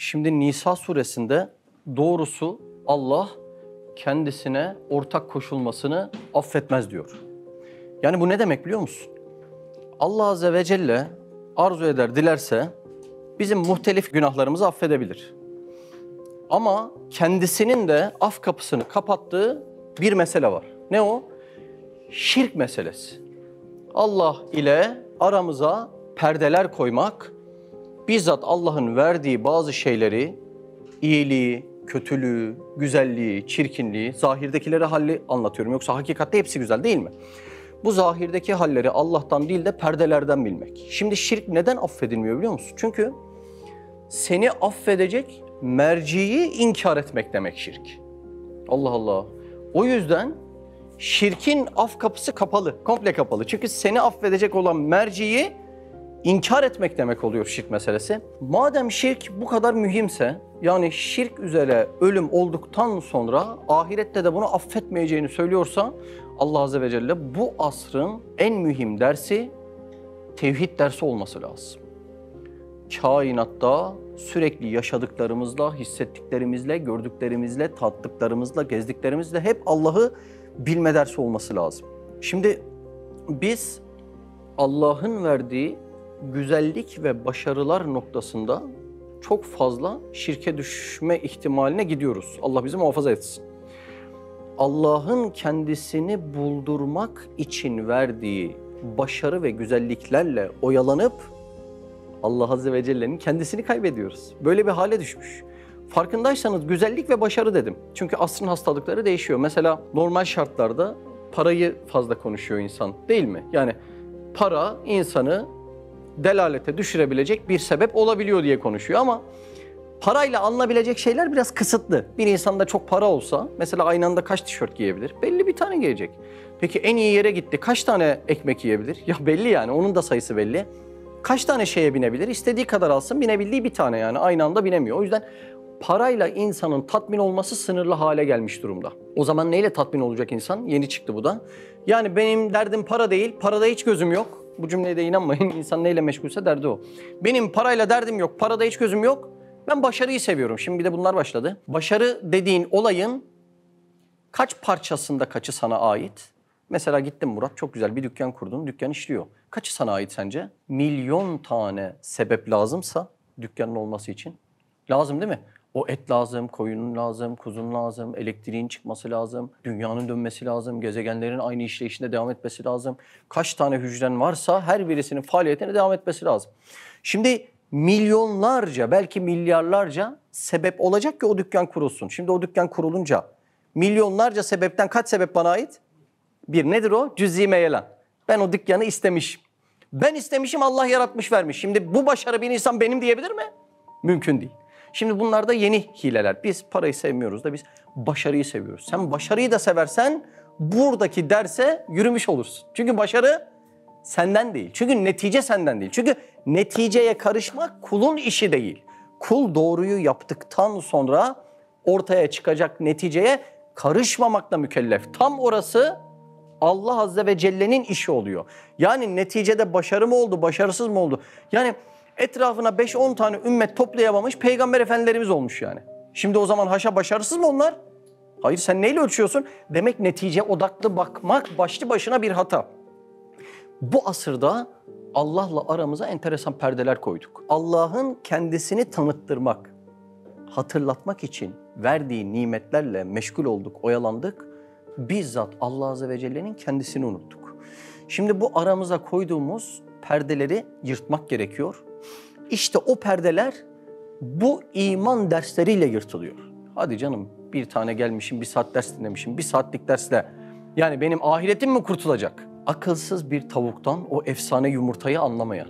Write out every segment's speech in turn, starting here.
Şimdi Nisa suresinde doğrusu Allah kendisine ortak koşulmasını affetmez diyor. Yani bu ne demek biliyor musun? Allah Azze ve Celle arzu eder, dilerse bizim muhtelif günahlarımızı affedebilir. Ama kendisinin de af kapısını kapattığı bir mesele var. Ne o? Şirk meselesi. Allah ile aramıza perdeler koymak, bizzat Allah'ın verdiği bazı şeyleri, iyiliği, kötülüğü, güzelliği, çirkinliği, zahirdekileri halli anlatıyorum. Yoksa hakikatte hepsi güzel değil mi? Bu zahirdeki halleri Allah'tan değil de perdelerden bilmek. Şimdi şirk neden affedilmiyor biliyor musun? Çünkü seni affedecek merciyi inkar etmek demek şirk. Allah Allah. O yüzden şirkin af kapısı kapalı, komple kapalı. Çünkü seni affedecek olan merciyi inkar etmek demek oluyor şirk meselesi. Madem şirk bu kadar mühimse, yani şirk üzere ölüm olduktan sonra ahirette de bunu affetmeyeceğini söylüyorsa Allah Azze ve Celle bu asrın en mühim dersi tevhid dersi olması lazım. Kainatta sürekli yaşadıklarımızla, hissettiklerimizle, gördüklerimizle, tattıklarımızla, gezdiklerimizle hep Allah'ı bilme dersi olması lazım. Şimdi biz Allah'ın verdiği güzellik ve başarılar noktasında çok fazla şirke düşme ihtimaline gidiyoruz. Allah bizi muhafaza etsin. Allah'ın kendisini buldurmak için verdiği başarı ve güzelliklerle oyalanıp Allah Azze ve Celle'nin kendisini kaybediyoruz. Böyle bir hale düşmüş. Farkındaysanız güzellik ve başarı dedim. Çünkü asrın hastalıkları değişiyor. Mesela normal şartlarda parayı fazla konuşuyor insan, değil mi? Yani para insanı delalete düşürebilecek bir sebep olabiliyor diye konuşuyor ama parayla alınabilecek şeyler biraz kısıtlı. Bir insanda çok para olsa mesela aynı anda kaç tişört giyebilir? Belli bir tane giyecek. Peki en iyi yere gitti, kaç tane ekmek yiyebilir? Ya belli yani, onun da sayısı belli. Kaç tane şeye binebilir? İstediği kadar alsın, binebildiği bir tane, yani aynı anda binemiyor. O yüzden parayla insanın tatmin olması sınırlı hale gelmiş durumda. O zaman neyle tatmin olacak insan? Yeni çıktı bu da. Yani benim derdim para değil, parada hiç gözüm yok. Bu cümleye de inanmayın, insan neyle meşgulse derdi o. Benim parayla derdim yok, parada hiç gözüm yok. Ben başarıyı seviyorum. Şimdi bir de bunlar başladı. Başarı dediğin olayın kaç parçasında kaçı sana ait? Mesela gittin Murat, çok güzel bir dükkan kurdun, dükkan işliyor. Kaçı sana ait sence? Milyon tane sebep lazımsa dükkanın olması için. Lazım değil mi? O et lazım, koyunun lazım, kuzun lazım, elektriğin çıkması lazım, dünyanın dönmesi lazım, gezegenlerin aynı işleyişinde devam etmesi lazım. Kaç tane hücren varsa her birisinin faaliyetine devam etmesi lazım. Şimdi milyonlarca, belki milyarlarca sebep olacak ki o dükkan kurulsun. Şimdi o dükkan kurulunca milyonlarca sebepten kaç sebep bana ait? Bir, nedir o? Cüz'i meyelan. Ben o dükkanı istemişim. Ben istemişim, Allah yaratmış vermiş. Şimdi bu başarı bir insan benim diyebilir mi? Mümkün değil. Şimdi bunlar da yeni hileler. Biz parayı sevmiyoruz da biz başarıyı seviyoruz. Sen başarıyı da seversen buradaki derse yürümüş olursun. Çünkü başarı senden değil. Çünkü netice senden değil. Çünkü neticeye karışmak kulun işi değil. Kul doğruyu yaptıktan sonra ortaya çıkacak neticeye karışmamakla mükellef. Tam orası Allah Azze ve Celle'nin işi oluyor. Yani neticede başarı mı oldu, başarısız mı oldu? Yani etrafına 5-10 tane ümmet toplayamamış peygamber efendilerimiz olmuş yani. Şimdi o zaman haşa başarısız mı onlar? Hayır, sen neyle ölçüyorsun? Demek netice odaklı bakmak başlı başına bir hata. Bu asırda Allah'la aramıza enteresan perdeler koyduk. Allah'ın kendisini tanıttırmak, hatırlatmak için verdiği nimetlerle meşgul olduk, oyalandık. Bizzat Allah Azze ve Celle'nin kendisini unuttuk. Şimdi bu aramıza koyduğumuz perdeleri yırtmak gerekiyor. İşte o perdeler bu iman dersleriyle yırtılıyor. Hadi canım, bir tane gelmişim, bir saat ders dinlemişim, bir saatlik dersle yani benim ahiretim mi kurtulacak? Akılsız bir tavuktan o efsane yumurtayı anlamayan,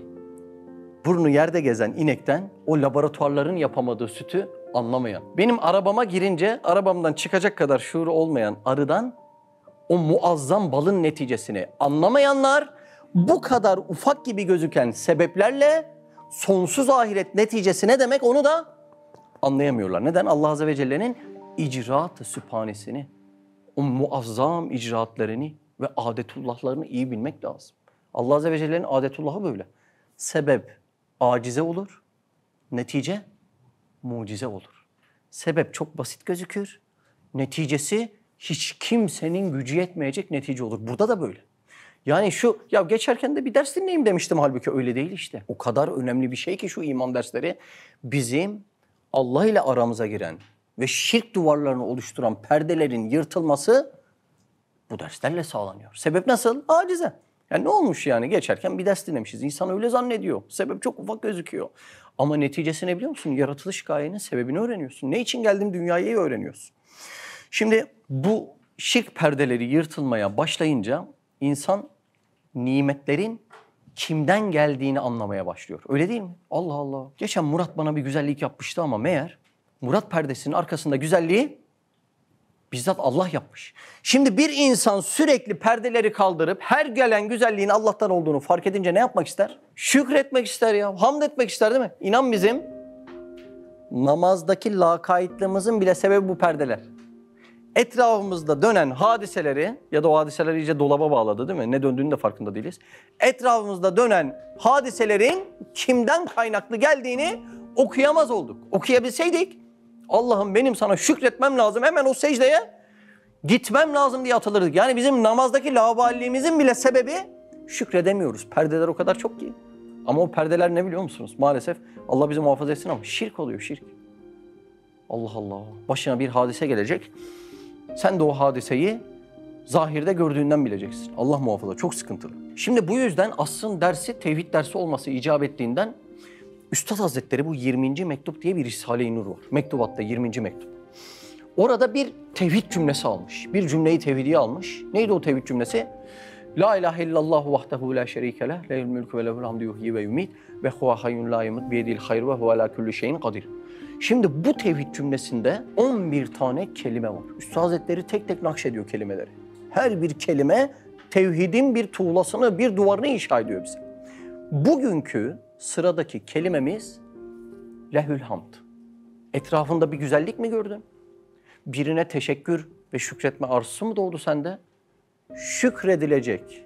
burnu yerde gezen inekten o laboratuvarların yapamadığı sütü anlamayan, benim arabama girince arabamdan çıkacak kadar şuuru olmayan arıdan o muazzam balın neticesini anlamayanlar, bu kadar ufak gibi gözüken sebeplerle sonsuz ahiret neticesi ne demek onu da anlayamıyorlar. Neden? Allah Azze ve Celle'nin icraat-ı sübhanesini, o muazzam icraatlarını ve adetullahlarını iyi bilmek lazım. Allah Azze ve Celle'nin adetullahı böyle. Sebep acize olur, netice mucize olur. Sebep çok basit gözükür. Neticesi hiç kimsenin gücü yetmeyecek netice olur. Burada da böyle. Yani ya geçerken de bir ders dinleyeyim demiştim, halbuki öyle değil işte. O kadar önemli bir şey ki şu iman dersleri, bizim Allah ile aramıza giren ve şirk duvarlarını oluşturan perdelerin yırtılması bu derslerle sağlanıyor. Sebep nasıl? Acize. Yani ne olmuş yani, geçerken bir ders dinlemişiz. İnsan öyle zannediyor. Sebep çok ufak gözüküyor. Ama neticesi ne biliyor musun? Yaratılış gayenin sebebini öğreniyorsun. Ne için geldim dünyayı öğreniyorsun. Şimdi bu şirk perdeleri yırtılmaya başlayınca insan nimetlerin kimden geldiğini anlamaya başlıyor. Öyle değil mi? Allah Allah. Geçen Murat bana bir güzellik yapmıştı ama meğer Murat perdesinin arkasında güzelliği bizzat Allah yapmış. Şimdi bir insan sürekli perdeleri kaldırıp her gelen güzelliğin Allah'tan olduğunu fark edince ne yapmak ister? Şükretmek ister ya. Hamd etmek ister değil mi? İnan bizim namazdaki lakaytlığımızın bile sebebi bu perdeler. Etrafımızda dönen hadiseleri, ya da o hadiseleri iyice dolaba bağladı değil mi? Ne döndüğünün de farkında değiliz. Etrafımızda dönen hadiselerin kimden kaynaklı geldiğini okuyamaz olduk. Okuyabilseydik, Allah'ım benim sana şükretmem lazım, hemen o secdeye gitmem lazım diye atılırdık. Yani bizim namazdaki laubaliğimizin bile sebebi şükredemiyoruz. Perdeler o kadar çok ki. Ama o perdeler ne biliyor musunuz? Maalesef Allah bizi muhafaza etsin ama şirk oluyor, şirk. Allah Allah. Başına bir hadise gelecek. Sen de o hadiseyi zahirde gördüğünden bileceksin. Allah muhafaza, çok sıkıntılı. Şimdi bu yüzden asrın dersi tevhid dersi olması icap ettiğinden Üstad Hazretleri bu 20. mektup diye bir Risale-i Nur var. Mektubatta 20. mektup. Orada bir tevhid cümlesi almış. Bir cümleyi tevhidiye almış. Neydi o tevhid cümlesi? La ilahe illallah vahdehu la şerike leh, lehul mülkü ve lehul hamdu yuhyi ve yumit ve huve hayyun la yemut biyedil hayr ve huve ala kulli şeyin kadir. Şimdi bu tevhid cümlesinde 11 tane kelime var. Üstad Hazretleri tek tek nakşediyor kelimeleri. Her bir kelime tevhidin bir tuğlasını, bir duvarını inşa ediyor bize. Bugünkü sıradaki kelimemiz lehül hamd. Etrafında bir güzellik mi gördün? Birine teşekkür ve şükretme arzusu mu doğdu sende? Şükredilecek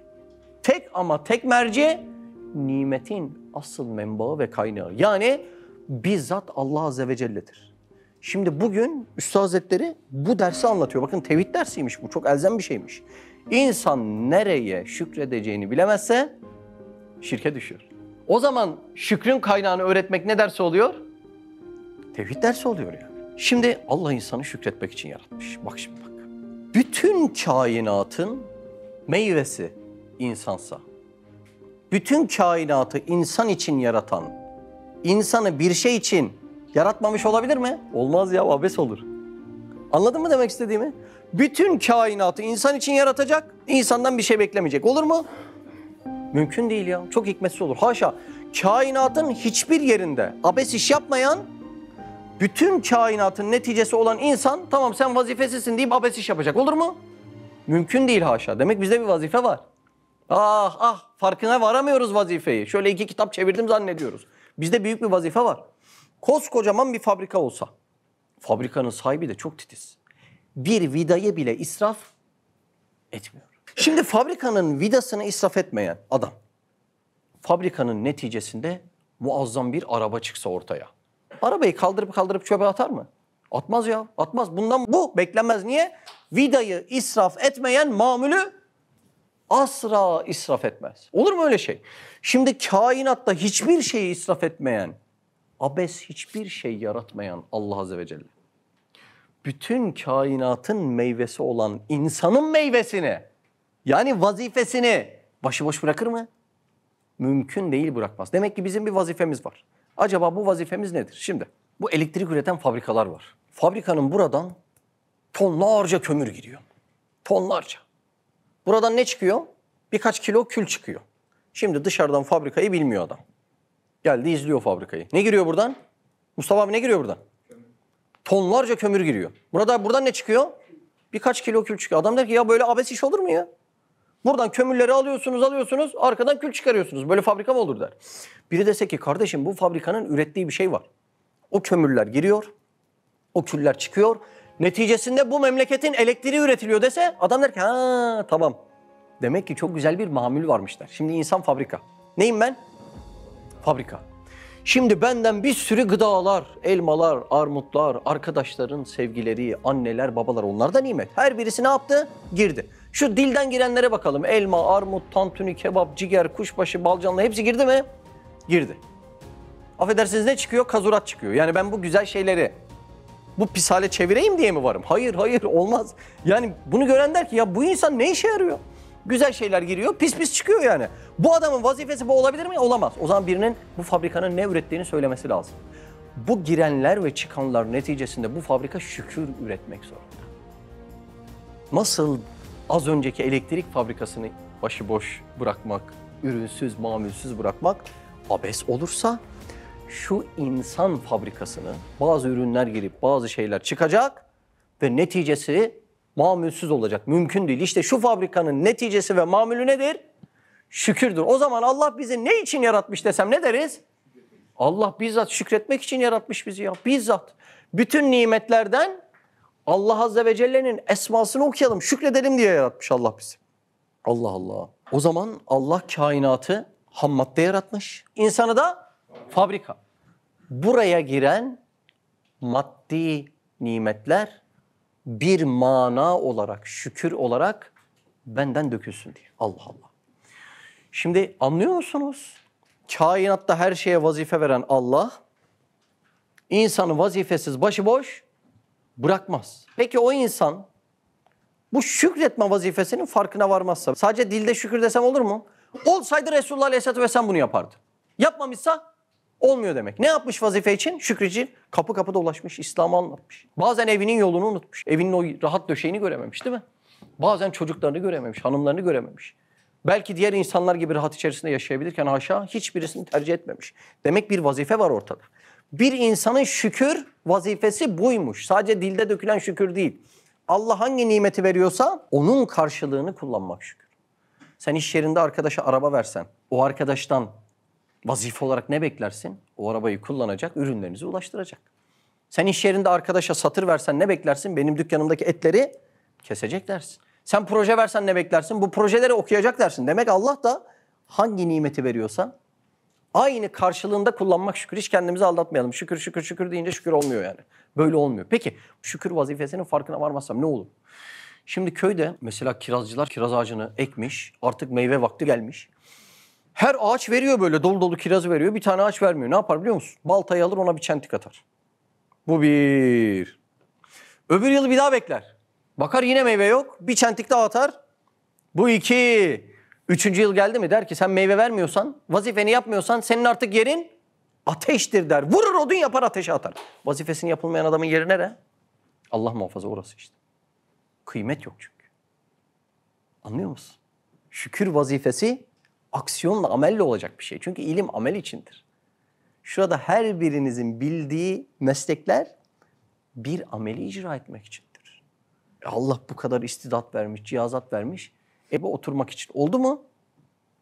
tek ama tek merci nimetin asıl menbaı ve kaynağı. Yani bizzat Allah Azze ve Celle'dir. Şimdi bugün Üstad Hazretleri bu dersi anlatıyor. Bakın tevhid dersiymiş bu. Çok elzem bir şeymiş. İnsan nereye şükredeceğini bilemezse şirke düşüyor. O zaman şükrün kaynağını öğretmek ne dersi oluyor? Tevhid dersi oluyor yani. Şimdi Allah insanı şükretmek için yaratmış. Bak şimdi bak. Bütün kainatın meyvesi insansa, bütün kainatı insan için yaratan, insanı bir şey için yaratmamış olabilir mi? Olmaz ya, abes olur. Anladın mı demek istediğimi? Bütün kainatı insan için yaratacak, insandan bir şey beklemeyecek. Olur mu? Mümkün değil ya. Çok hikmetsiz olur. Haşa. Kainatın hiçbir yerinde abes iş yapmayan, bütün kainatın neticesi olan insan, tamam sen vazifesizsin deyip abes iş yapacak. Olur mu? Mümkün değil haşa. Demek bizde bir vazife var. Farkına varamıyoruz vazifeyi. Şöyle 2 kitap çevirdim zannediyoruz. Bizde büyük bir vazife var. Koskocaman bir fabrika olsa, fabrikanın sahibi de çok titiz. Bir vidayı bile israf etmiyor. Şimdi fabrikanın vidasını israf etmeyen adam, fabrikanın neticesinde muazzam bir araba çıksa ortaya, arabayı kaldırıp çöpe atar mı? Atmaz ya, atmaz. Bundan bu beklenmez. Niye? Vidayı israf etmeyen mamülü asla israf etmez. Olur mu öyle şey? Şimdi kainatta hiçbir şeyi israf etmeyen, abes hiçbir şey yaratmayan Allah Azze ve Celle, bütün kainatın meyvesi olan insanın meyvesini, yani vazifesini başıboş bırakır mı? Mümkün değil, bırakmaz. Demek ki bizim bir vazifemiz var. Acaba bu vazifemiz nedir? Şimdi bu elektrik üreten fabrikalar var. Fabrikanın buradan tonlarca kömür giriyor. Tonlarca. Buradan ne çıkıyor? Birkaç kilo kül çıkıyor. Şimdi dışarıdan fabrikayı bilmiyor adam. Geldi izliyor fabrikayı. Ne giriyor buradan? Mustafa abi ne giriyor buradan? Tonlarca kömür giriyor. Buradan ne çıkıyor? Birkaç kilo kül çıkıyor. Adam der ki ya böyle abes iş olur mu ya? Buradan kömürleri alıyorsunuz, arkadan kül çıkarıyorsunuz. Böyle fabrika mı olur der. Biri dese ki kardeşim bu fabrikanın ürettiği bir şey var. O kömürler giriyor, o küller çıkıyor. Neticesinde bu memleketin elektriği üretiliyor dese adam der ki ha tamam. Demek ki çok güzel bir mamül varmış der. Şimdi insan fabrika. Neyim ben? Fabrika. Şimdi benden bir sürü gıdalar, elmalar, armutlar, arkadaşların sevgileri, anneler, babalar, onlar da nimet. Her birisi ne yaptı? Girdi. Şu dilden girenlere bakalım. Elma, armut, tantuni, kebap, ciğer, kuşbaşı, balcanlı hepsi girdi mi? Girdi. Affedersiniz ne çıkıyor? Kazurat çıkıyor. Yani ben bu güzel şeyleri bu pis hale çevireyim diye mi varım? Hayır, hayır, olmaz. Yani bunu gören der ki ya bu insan ne işe yarıyor? Güzel şeyler giriyor, pis pis çıkıyor yani. Bu adamın vazifesi bu olabilir mi? Olamaz. O zaman birinin bu fabrikanın ne ürettiğini söylemesi lazım. Bu girenler ve çıkanlar neticesinde bu fabrika şükür üretmek zorunda. Nasıl az önceki elektrik fabrikasını başıboş bırakmak, ürünsüz, mamulsüz bırakmak abes olursa, şu insan fabrikasını bazı ürünler girip bazı şeyler çıkacak ve neticesi mamulsüz olacak. Mümkün değil. İşte şu fabrikanın neticesi ve mamülü nedir? Şükürdür. O zaman Allah bizi ne için yaratmış desem ne deriz? Allah bizzat şükretmek için yaratmış bizi ya. Bizzat. Bütün nimetlerden Allah Azze ve Celle'nin esmasını okuyalım, şükredelim diye yaratmış Allah bizi. Allah Allah. O zaman Allah kainatı ham madde yaratmış. İnsanı da fabrika. Buraya giren maddi nimetler bir mana olarak, şükür olarak benden dökülsün diye. Allah Allah. Şimdi anlıyor musunuz? Kainatta her şeye vazife veren Allah, insanı vazifesiz, başıboş bırakmaz. Peki o insan bu şükretme vazifesinin farkına varmazsa, sadece dilde şükür desem olur mu? Olsaydı Resulullah Aleyhisselatü Vesselam bunu yapardı. Yapmamışsa olmuyor demek. Ne yapmış vazife için? Şükür için kapı kapı dolaşmış, İslam'ı anlatmış. Bazen evinin yolunu unutmuş. Evinin o rahat döşeğini görememiş değil mi? Bazen çocuklarını görememiş, hanımlarını görememiş. Belki diğer insanlar gibi rahat içerisinde yaşayabilirken haşa hiçbirisini tercih etmemiş. Demek bir vazife var ortada. Bir insanın şükür vazifesi buymuş. Sadece dilde dökülen şükür değil. Allah hangi nimeti veriyorsa onun karşılığını kullanmak şükür. Sen iş yerinde arkadaşa araba versen, o arkadaştan vazife olarak ne beklersin? O arabayı kullanacak, ürünlerinizi ulaştıracak. Sen iş yerinde arkadaşa satır versen ne beklersin? Benim dükkanımdaki etleri kesecek dersin. Sen proje versen ne beklersin? Bu projeleri okuyacak dersin. Demek Allah da hangi nimeti veriyorsa aynı karşılığında kullanmak şükür. Hiç kendimizi aldatmayalım. Şükür, şükür, şükür deyince şükür olmuyor yani. Böyle olmuyor. Peki şükür vazifesinin farkına varmazsam ne olur? Şimdi köyde mesela kirazcılar kiraz ağacını ekmiş. Artık meyve vakti gelmiş. Her ağaç veriyor böyle dolu dolu kirazı veriyor. Bir tane ağaç vermiyor. Ne yapar biliyor musun? Baltayı alır ona bir çentik atar. Bu bir. Öbür yıl bir daha bekler. Bakar yine meyve yok. Bir çentik daha atar. Bu iki. Üçüncü yıl geldi mi der ki sen meyve vermiyorsan, vazifeni yapmıyorsan senin artık yerin ateştir der. Vurur odun yapar ateşe atar. Vazifesini yapılmayan adamın yeri nere? Allah muhafaza orası işte. Kıymet yok çünkü. Anlıyor musun? Şükür vazifesi aksiyonla, amelle olacak bir şey. Çünkü ilim amel içindir. Şurada her birinizin bildiği meslekler bir ameli icra etmek içindir. Allah bu kadar istidat vermiş, cihazat vermiş. Bu oturmak için. Oldu mu?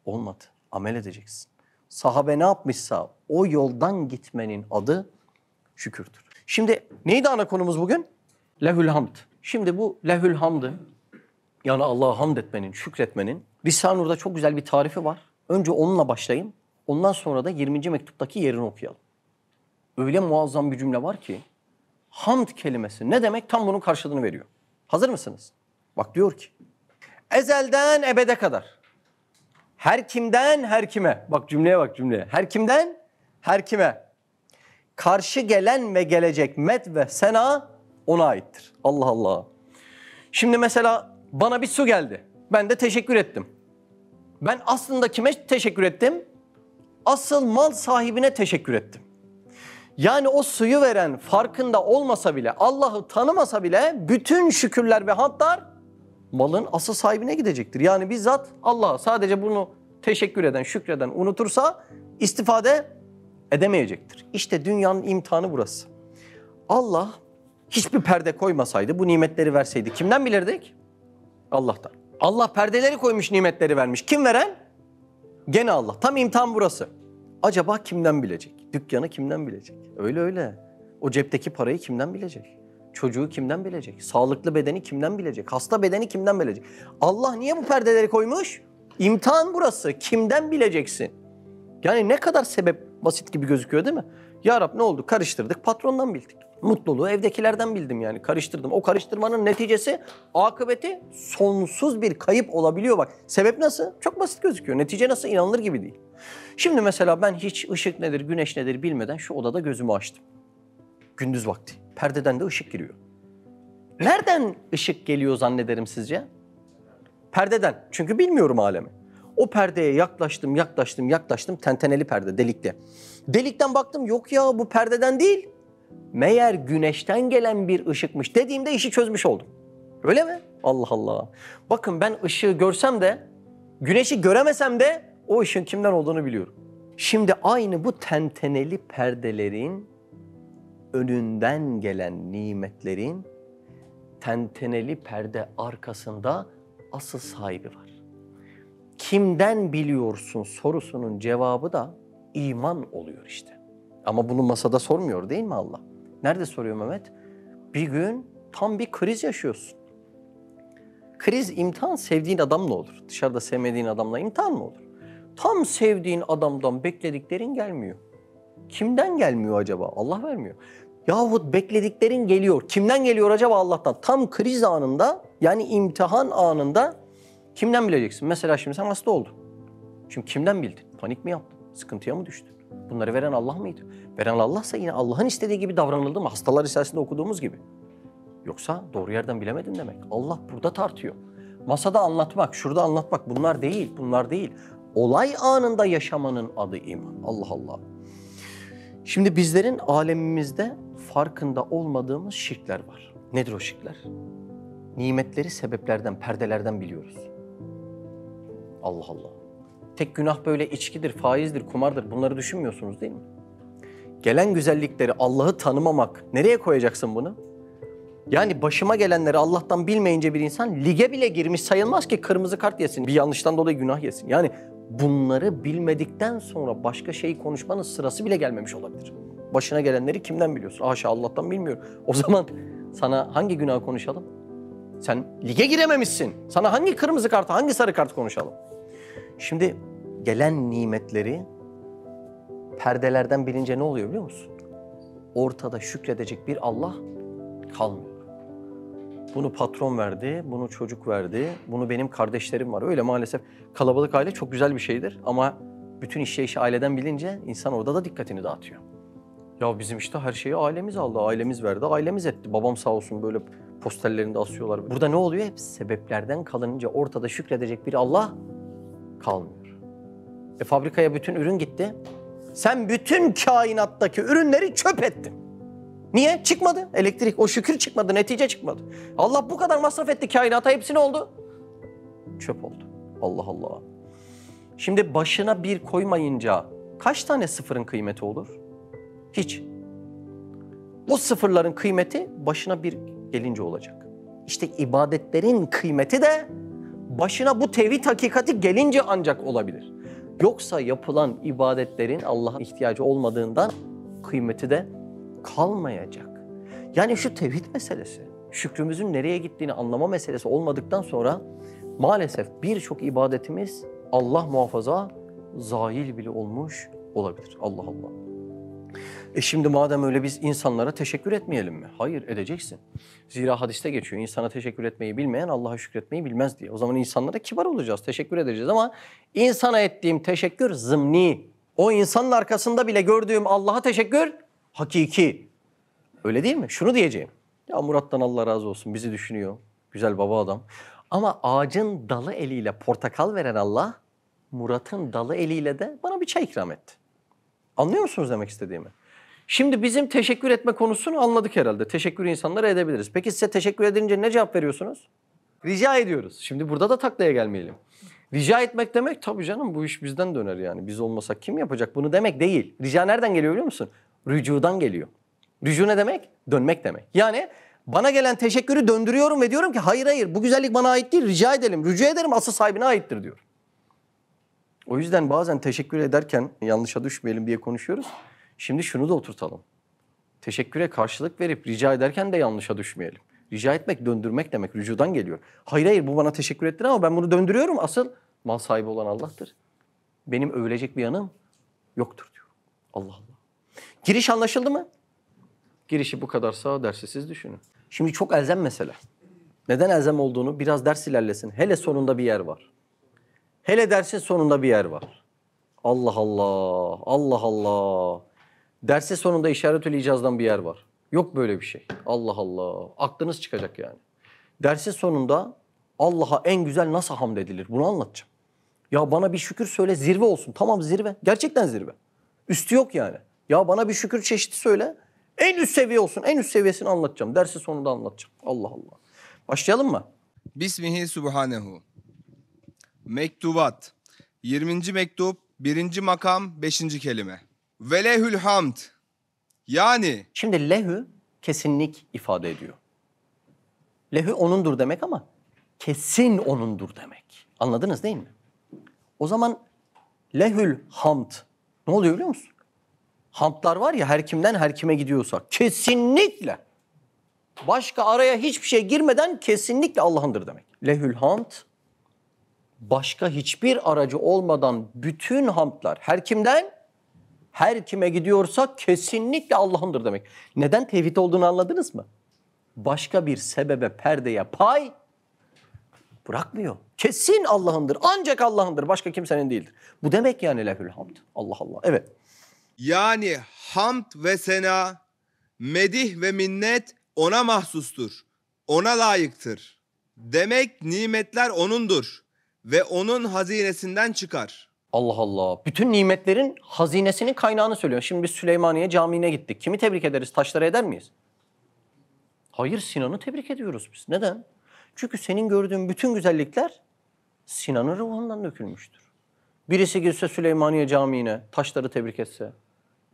Olmadı. Amel edeceksin. Sahabe ne yapmışsa o yoldan gitmenin adı şükürdür. Şimdi neydi ana konumuz bugün? Lehül hamd. Şimdi bu lehül hamdı, yani Allah'a hamd etmenin, şükretmenin Risale-i Nur'da çok güzel bir tarifi var. Önce onunla başlayayım. Ondan sonra da 20. mektuptaki yerini okuyalım. Öyle muazzam bir cümle var ki hamd kelimesi ne demek tam bunun karşılığını veriyor. Hazır mısınız? Bak diyor ki ezelden ebede kadar her kimden her kime, bak cümleye bak cümleye, her kimden her kime karşı gelen ve gelecek met ve sena ona aittir. Allah Allah. Şimdi mesela bana bir su geldi. Ben de teşekkür ettim. Ben aslında kime teşekkür ettim? Asıl mal sahibine teşekkür ettim. Yani o suyu veren farkında olmasa bile, Allah'ı tanımasa bile bütün şükürler ve hamdlar malın asıl sahibine gidecektir. Yani bizzat Allah'a sadece bunu teşekkür eden, şükreden unutursa istifade edemeyecektir. İşte dünyanın imtihanı burası. Allah hiçbir perde koymasaydı, bu nimetleri verseydi kimden bilirdik? Allah'tan. Allah perdeleri koymuş, nimetleri vermiş. Kim veren? Gene Allah. Tam imtihan burası. Acaba kimden bilecek? Dükkanı kimden bilecek? Öyle öyle. O cepteki parayı kimden bilecek? Çocuğu kimden bilecek? Sağlıklı bedeni kimden bilecek? Hasta bedeni kimden bilecek? Allah niye bu perdeleri koymuş? İmtihan burası. Kimden bileceksin? Yani ne kadar sebep Çok basit gibi gözüküyor değil mi? Ya Rab ne oldu? Karıştırdık, patrondan bildik. Mutluluğu evdekilerden bildim yani. Karıştırdım. O karıştırmanın neticesi, akıbeti sonsuz bir kayıp olabiliyor bak. Sebep nasıl? Çok basit gözüküyor. Netice nasıl? İnanılır gibi değil. Şimdi mesela ben hiç ışık nedir, güneş nedir bilmeden şu odada gözümü açtım. Gündüz vakti. Perdeden de ışık giriyor. Nereden ışık geliyor zannederim sizce? Perdeden. Çünkü bilmiyorum alemi. O perdeye yaklaştım. Tenteneli perde, delikte. Delikten baktım, yok ya bu perdeden değil. Meğer güneşten gelen bir ışıkmış dediğimde işi çözmüş oldum. Öyle mi? Allah Allah. Bakın ben ışığı görsem de, güneşi göremesem de o ışığın kimden olduğunu biliyorum. Şimdi aynı bu tenteneli perdelerin, önünden gelen nimetlerin tenteneli perde arkasında asıl sahibi var. Kimden biliyorsun sorusunun cevabı da iman oluyor işte. Ama bunu masada sormuyor değil mi Allah? Nerede soruyor Mehmet? Bir gün tam bir kriz yaşıyorsun. Kriz, imtihan sevdiğin adamla olur. Dışarıda sevmediğin adamla imtihan mı olur? Tam sevdiğin adamdan beklediklerin gelmiyor. Kimden gelmiyor acaba? Allah vermiyor. Yahut beklediklerin geliyor. Kimden geliyor acaba? Allah'tan. Tam kriz anında, yani imtihan anında kimden bileceksin? Mesela şimdi sen hasta oldun. Şimdi kimden bildin? Panik mi yaptın? Sıkıntıya mı düştün? Bunları veren Allah mıydı? Veren Allah'sa yine Allah'ın istediği gibi davranıldı mı? Hastalar Risalesi'nde okuduğumuz gibi. Yoksa doğru yerden bilemedin demek. Allah burada tartıyor. Masada anlatmak, şurada anlatmak bunlar değil. Olay anında yaşamanın adı iman. Allah Allah. Şimdi bizlerin alemimizde farkında olmadığımız şirkler var. Nedir o şirkler? Nimetleri sebeplerden, perdelerden biliyoruz. Allah Allah. Tek günah böyle içkidir, faizdir, kumardır. Bunları düşünmüyorsunuz değil mi? Gelen güzellikleri, Allah'ı tanımamak. Nereye koyacaksın bunu? Yani başıma gelenleri Allah'tan bilmeyince bir insan lige bile girmiş sayılmaz ki kırmızı kart yesin. Bir yanlıştan dolayı günah yesin. Yani bunları bilmedikten sonra başka şeyi konuşmanın sırası bile gelmemiş olabilir. Başına gelenleri kimden biliyorsun? Haşa Allah'tan bilmiyorum. O zaman sana hangi günah konuşalım? Sen lige girememişsin. Sana hangi kırmızı kart, hangi sarı kart konuşalım? Şimdi gelen nimetleri perdelerden bilince ne oluyor biliyor musun? Ortada şükredecek bir Allah kalmıyor. Bunu patron verdi, bunu çocuk verdi, bunu benim kardeşlerim var. Öyle maalesef kalabalık aile çok güzel bir şeydir ama bütün işleyişi aileden bilince insan orada da dikkatini dağıtıyor. Ya bizim işte her şeyi ailemiz aldı, ailemiz verdi, ailemiz etti. Babam sağ olsun böyle posterlerinde asıyorlar. Burada ne oluyor? Hep sebeplerden kalınınca ortada şükredecek bir Allah kalmıyor. Fabrikaya bütün ürün gitti. Sen bütün kainattaki ürünleri çöp ettin. Niye? Çıkmadı. Elektrik, o şükür çıkmadı, netice çıkmadı. Allah bu kadar masraf etti kainata, hepsi ne oldu? Çöp oldu. Allah Allah. Şimdi başına bir koymayınca kaç tane sıfırın kıymeti olur? Hiç. O sıfırların kıymeti başına bir gelince olacak. İşte ibadetlerin kıymeti de başına bu tevhid hakikati gelince ancak olabilir. Yoksa yapılan ibadetlerin Allah'a ihtiyacı olmadığından kıymeti de kalmayacak. Yani şu tevhid meselesi, şükrümüzün nereye gittiğini anlama meselesi olmadıktan sonra maalesef birçok ibadetimiz Allah muhafaza zail bile olmuş olabilir. Allah Allah. Şimdi madem öyle biz insanlara teşekkür etmeyelim mi? Hayır, edeceksin. Zira hadiste geçiyor. İnsana teşekkür etmeyi bilmeyen Allah'a şükretmeyi bilmez diye. O zaman insanlara kibar olacağız, teşekkür edeceğiz ama insana ettiğim teşekkür zımni. O insanın arkasında bile gördüğüm Allah'a teşekkür hakiki. Öyle değil mi? Şunu diyeceğim. Ya Murat'tan Allah razı olsun, bizi düşünüyor. Güzel baba adam. Ama ağacın dalı eliyle portakal veren Allah, Murat'ın dalı eliyle de bana bir çay ikram etti. Anlıyor musunuz demek istediğimi? Şimdi bizim teşekkür etme konusunu anladık herhalde. Teşekkür insanlara edebiliriz. Peki size teşekkür edince ne cevap veriyorsunuz? Rica ediyoruz. Şimdi burada da taklaya gelmeyelim. Rica etmek demek tabii canım bu iş bizden döner yani. Biz olmasak kim yapacak bunu demek değil. Rica nereden geliyor biliyor musun? Rücudan geliyor. Rücu ne demek? Dönmek demek. Yani bana gelen teşekkürü döndürüyorum ve diyorum ki hayır bu güzellik bana ait değil, rica edelim, rücu ederim, asıl sahibine aittir diyor. O yüzden bazen teşekkür ederken yanlışa düşmeyelim diye konuşuyoruz. Şimdi şunu da oturtalım. Teşekküre karşılık verip rica ederken de yanlışa düşmeyelim. Rica etmek, döndürmek demek, rücudan geliyor. Hayır bu bana teşekkür ettir ama ben bunu döndürüyorum. Asıl mal sahibi olan Allah'tır. Benim övülecek bir yanım yoktur diyor. Allah Allah. Giriş anlaşıldı mı? Girişi bu kadarsa dersi siz düşünün. Şimdi çok elzem mesele. Neden elzem olduğunu biraz ders ilerlesin. Hele sonunda bir yer var. Hele dersin sonunda bir yer var. Allah Allah, Allah Allah. Dersin sonunda işaretül icazdan bir yer var. Yok böyle bir şey. Allah Allah. Aklınız çıkacak yani. Dersin sonunda Allah'a en güzel nasıl hamd edilir? Bunu anlatacağım. Ya bana bir şükür söyle, zirve olsun. Tamam, zirve. Gerçekten zirve. Üstü yok yani. Ya bana bir şükür çeşidi söyle. En üst seviye olsun. En üst seviyesini anlatacağım. Dersin sonunda anlatacağım. Allah Allah. Başlayalım mı? Bismihi Subhanehu. Mektubat. 20. mektup, 1. makam, 5. kelime. Velehül hamd. Yani Şimdi lehü kesinlik ifade ediyor. Lehü onundur demek ama kesin onundur demek. Anladınız değil mi? O zaman lehül hamd. Ne oluyor biliyor musun? Hamdlar var ya, her kimden her kime gidiyorsa kesinlikle, başka araya hiçbir şey girmeden kesinlikle Allah'ındır demek. Lehül hamd, başka hiçbir aracı olmadan bütün hamdlar her kimden her kime gidiyorsa kesinlikle Allah'ındır demek. Neden tevhid olduğunu anladınız mı? Başka bir sebebe, perdeye pay bırakmıyor. Kesin Allah'ındır. Ancak Allah'ındır. Başka kimsenin değildir. Bu demek yani lehül hamd. Allah Allah. Evet. yani hamd ve sena, medih ve minnet ona mahsustur. Ona layıktır. Demek nimetler O'nundur ve O'nun hazinesinden çıkar. Allah Allah. Bütün nimetlerin hazinesinin kaynağını söylüyor. Şimdi biz Süleymaniye Camii'ne gittik. Kimi tebrik ederiz? Taşları eder miyiz? Hayır, Sinan'ı tebrik ediyoruz biz. Neden? Çünkü senin gördüğün bütün güzellikler Sinan'ın ruhundan dökülmüştür. Birisi girse Süleymaniye Camii'ne, taşları tebrik etse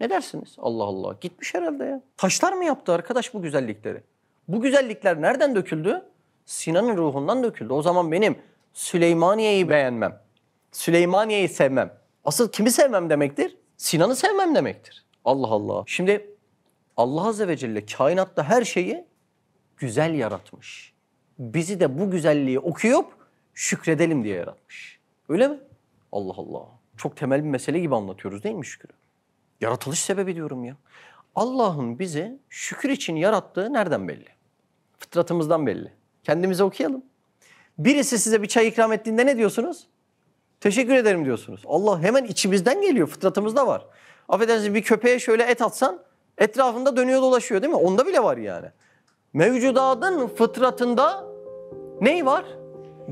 ne dersiniz? Allah Allah. Gitmiş herhalde ya. Taşlar mı yaptı arkadaş bu güzellikleri? Bu güzellikler nereden döküldü? Sinan'ın ruhundan döküldü. O zaman benim Süleymaniye'yi beğenmem, Süleymaniye'yi sevmem, asıl kimi sevmem demektir? Sinan'ı sevmem demektir. Allah Allah. Şimdi Allah Azze ve Celle kainatta her şeyi güzel yaratmış. Bizi de bu güzelliği okuyup şükredelim diye yaratmış. Öyle mi? Allah Allah. Çok temel bir mesele gibi anlatıyoruz değil mi şükrü? Yaratılış sebebi diyorum ya. Allah'ın bizi şükür için yarattığı nereden belli? Fıtratımızdan belli. Kendimize okuyalım. Birisi size bir çay ikram ettiğinde ne diyorsunuz? Teşekkür ederim diyorsunuz. Allah hemen içimizden geliyor. Fıtratımızda var. Affedersiniz, bir köpeğe şöyle et atsan etrafında dönüyor dolaşıyor değil mi? Onda bile var yani. Mevcudatın fıtratında ney var?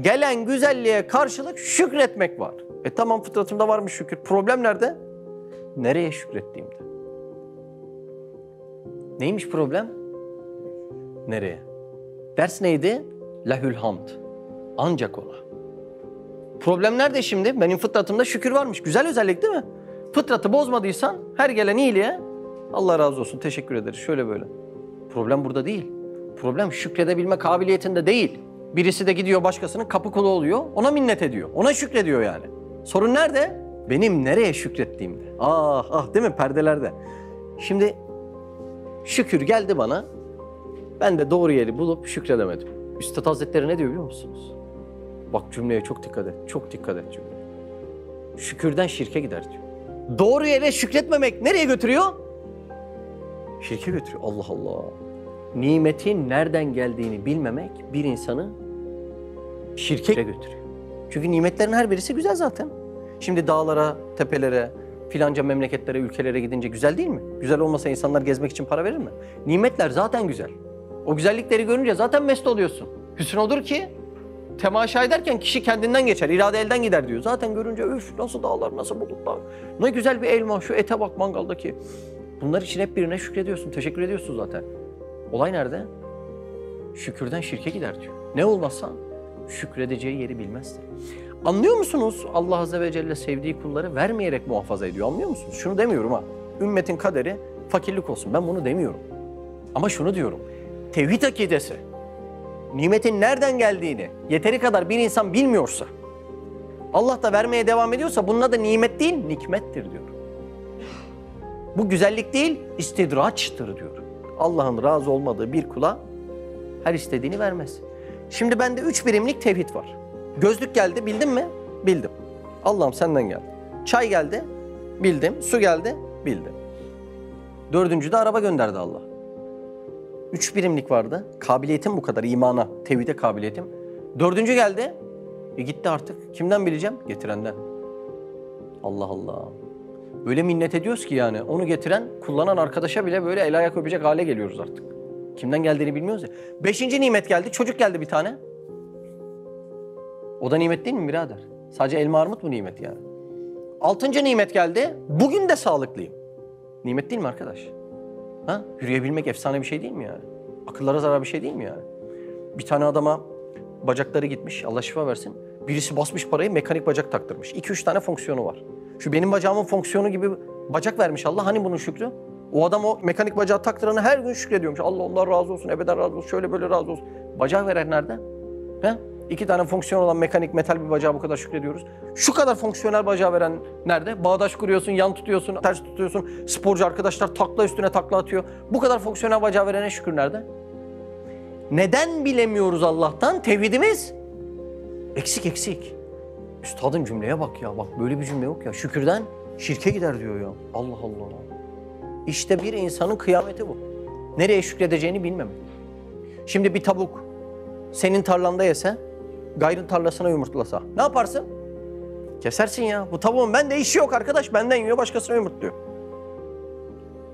Gelen güzelliğe karşılık şükretmek var. Tamam, fıtratımda varmış şükür. Problem nerede? Nereye şükrettiğimde. Neymiş problem? Nereye? Ders neydi? Lehül hamd. Ancak ona. Problem nerede şimdi? Benim fıtratımda şükür varmış. Güzel özellik değil mi? Fıtratı bozmadıysan her gelen iyiliğe Allah razı olsun, teşekkür ederiz, şöyle böyle. Problem burada değil. Problem şükredebilme kabiliyetinde değil. Birisi de gidiyor başkasının kapı kulu oluyor. Ona minnet ediyor. Ona şükrediyor yani. Sorun nerede? Benim nereye şükrettiğimde. Değil mi? Perdelerde. Şimdi şükür geldi bana. Ben de doğru yeri bulup şükredemedim. Üstad Hazretleri ne diyor biliyor musunuz? Bak cümleye çok dikkat et. Çok dikkat et cümleye. Şükürden şirke gider diyor. Doğru yere şükretmemek nereye götürüyor? Şirke götürüyor. Allah Allah. Nimetin nereden geldiğini bilmemek bir insanı şirke götürüyor. Çünkü nimetlerin her birisi güzel zaten. Şimdi dağlara, tepelere, filanca memleketlere, ülkelere gidince güzel değil mi? Güzel olmasa insanlar gezmek için para verir mi? Nimetler zaten güzel. O güzellikleri görünce zaten mest oluyorsun. Hüsn odur ki temaşa ederken kişi kendinden geçer, irade elden gider diyor. Zaten görünce üf nasıl dağlar, nasıl bulutlar, ne güzel bir elma, şu ete bak mangaldaki. Bunlar için hep birine şükrediyorsun, teşekkür ediyorsun zaten. Olay nerede? Şükürden şirke gider diyor. Ne olmazsa şükredeceği yeri bilmezse. Anlıyor musunuz? Allah Azze ve Celle sevdiği kulları vermeyerek muhafaza ediyor. Anlıyor musunuz? Şunu demiyorum ha. Ümmetin kaderi fakirlik olsun. Ben bunu demiyorum. Ama şunu diyorum. Tevhid akidesi, nimetin nereden geldiğini yeteri kadar bir insan bilmiyorsa, Allah da vermeye devam ediyorsa bunun adı nimet değil, nikmettir diyor. Bu güzellik değil, istidraçtır diyor. Allah'ın razı olmadığı bir kula her istediğini vermez. Şimdi bende 3 birimlik tevhid var. Gözlük geldi, bildin mi? Bildim. Allah'ım senden geldi. Çay geldi, bildim. Su geldi, bildim. 4. de araba gönderdi Allah. 3 birimlik vardı. Kabiliyetim bu kadar, imana, tevhide kabiliyetim. 4. geldi. Gitti artık. Kimden bileceğim? Getirenden. Allah Allah. Böyle minnet ediyoruz ki yani. Onu getiren, kullanan arkadaşa bile böyle el ayak öpecek hale geliyoruz artık. Kimden geldiğini bilmiyoruz ya. 5. nimet geldi. Çocuk geldi bir tane. O da nimet değil mi birader? Sadece elma armut mu nimet yani? 6. nimet geldi. Bugün de sağlıklıyım. Nimet değil mi arkadaş? Ha? Yürüyebilmek efsane bir şey değil mi yani? Akıllara zarar bir şey değil mi yani? Bir tane adama bacakları gitmiş, Allah şifa versin. Birisi basmış parayı, mekanik bacak taktırmış. 2-3 tane fonksiyonu var. Şu benim bacağımın fonksiyonu gibi bacak vermiş Allah. Hani bunun şükrü? O adam o mekanik bacağı taktıranı her gün şükrediyormuş. Allah ondan razı olsun, ebeden razı olsun, şöyle böyle razı olsun. Bacağı veren nerede? He? 2 tane fonksiyon olan mekanik metal bir bacağı bu kadar şükrediyoruz. Şu kadar fonksiyonel bacağı veren nerede? Bağdaş kuruyorsun, yan tutuyorsun, ters tutuyorsun. Sporcu arkadaşlar takla üstüne takla atıyor. Bu kadar fonksiyonel bacağı verene şükür nerede? Neden bilemiyoruz Allah'tan? Tevhidimiz eksik. Üstadın cümleye bak ya. Bak böyle bir cümle yok ya. Şükürden şirke gider diyor ya. Allah Allah. İşte bir insanın kıyameti bu. Nereye şükredeceğini bilmemek. Şimdi bir tavuk senin tarlanda yese, gayrın tarlasına yumurtlasa ne yaparsın? Kesersin ya. Bu tavuğun bende işi yok arkadaş. Benden yiyor, başkasına yumurtluyor.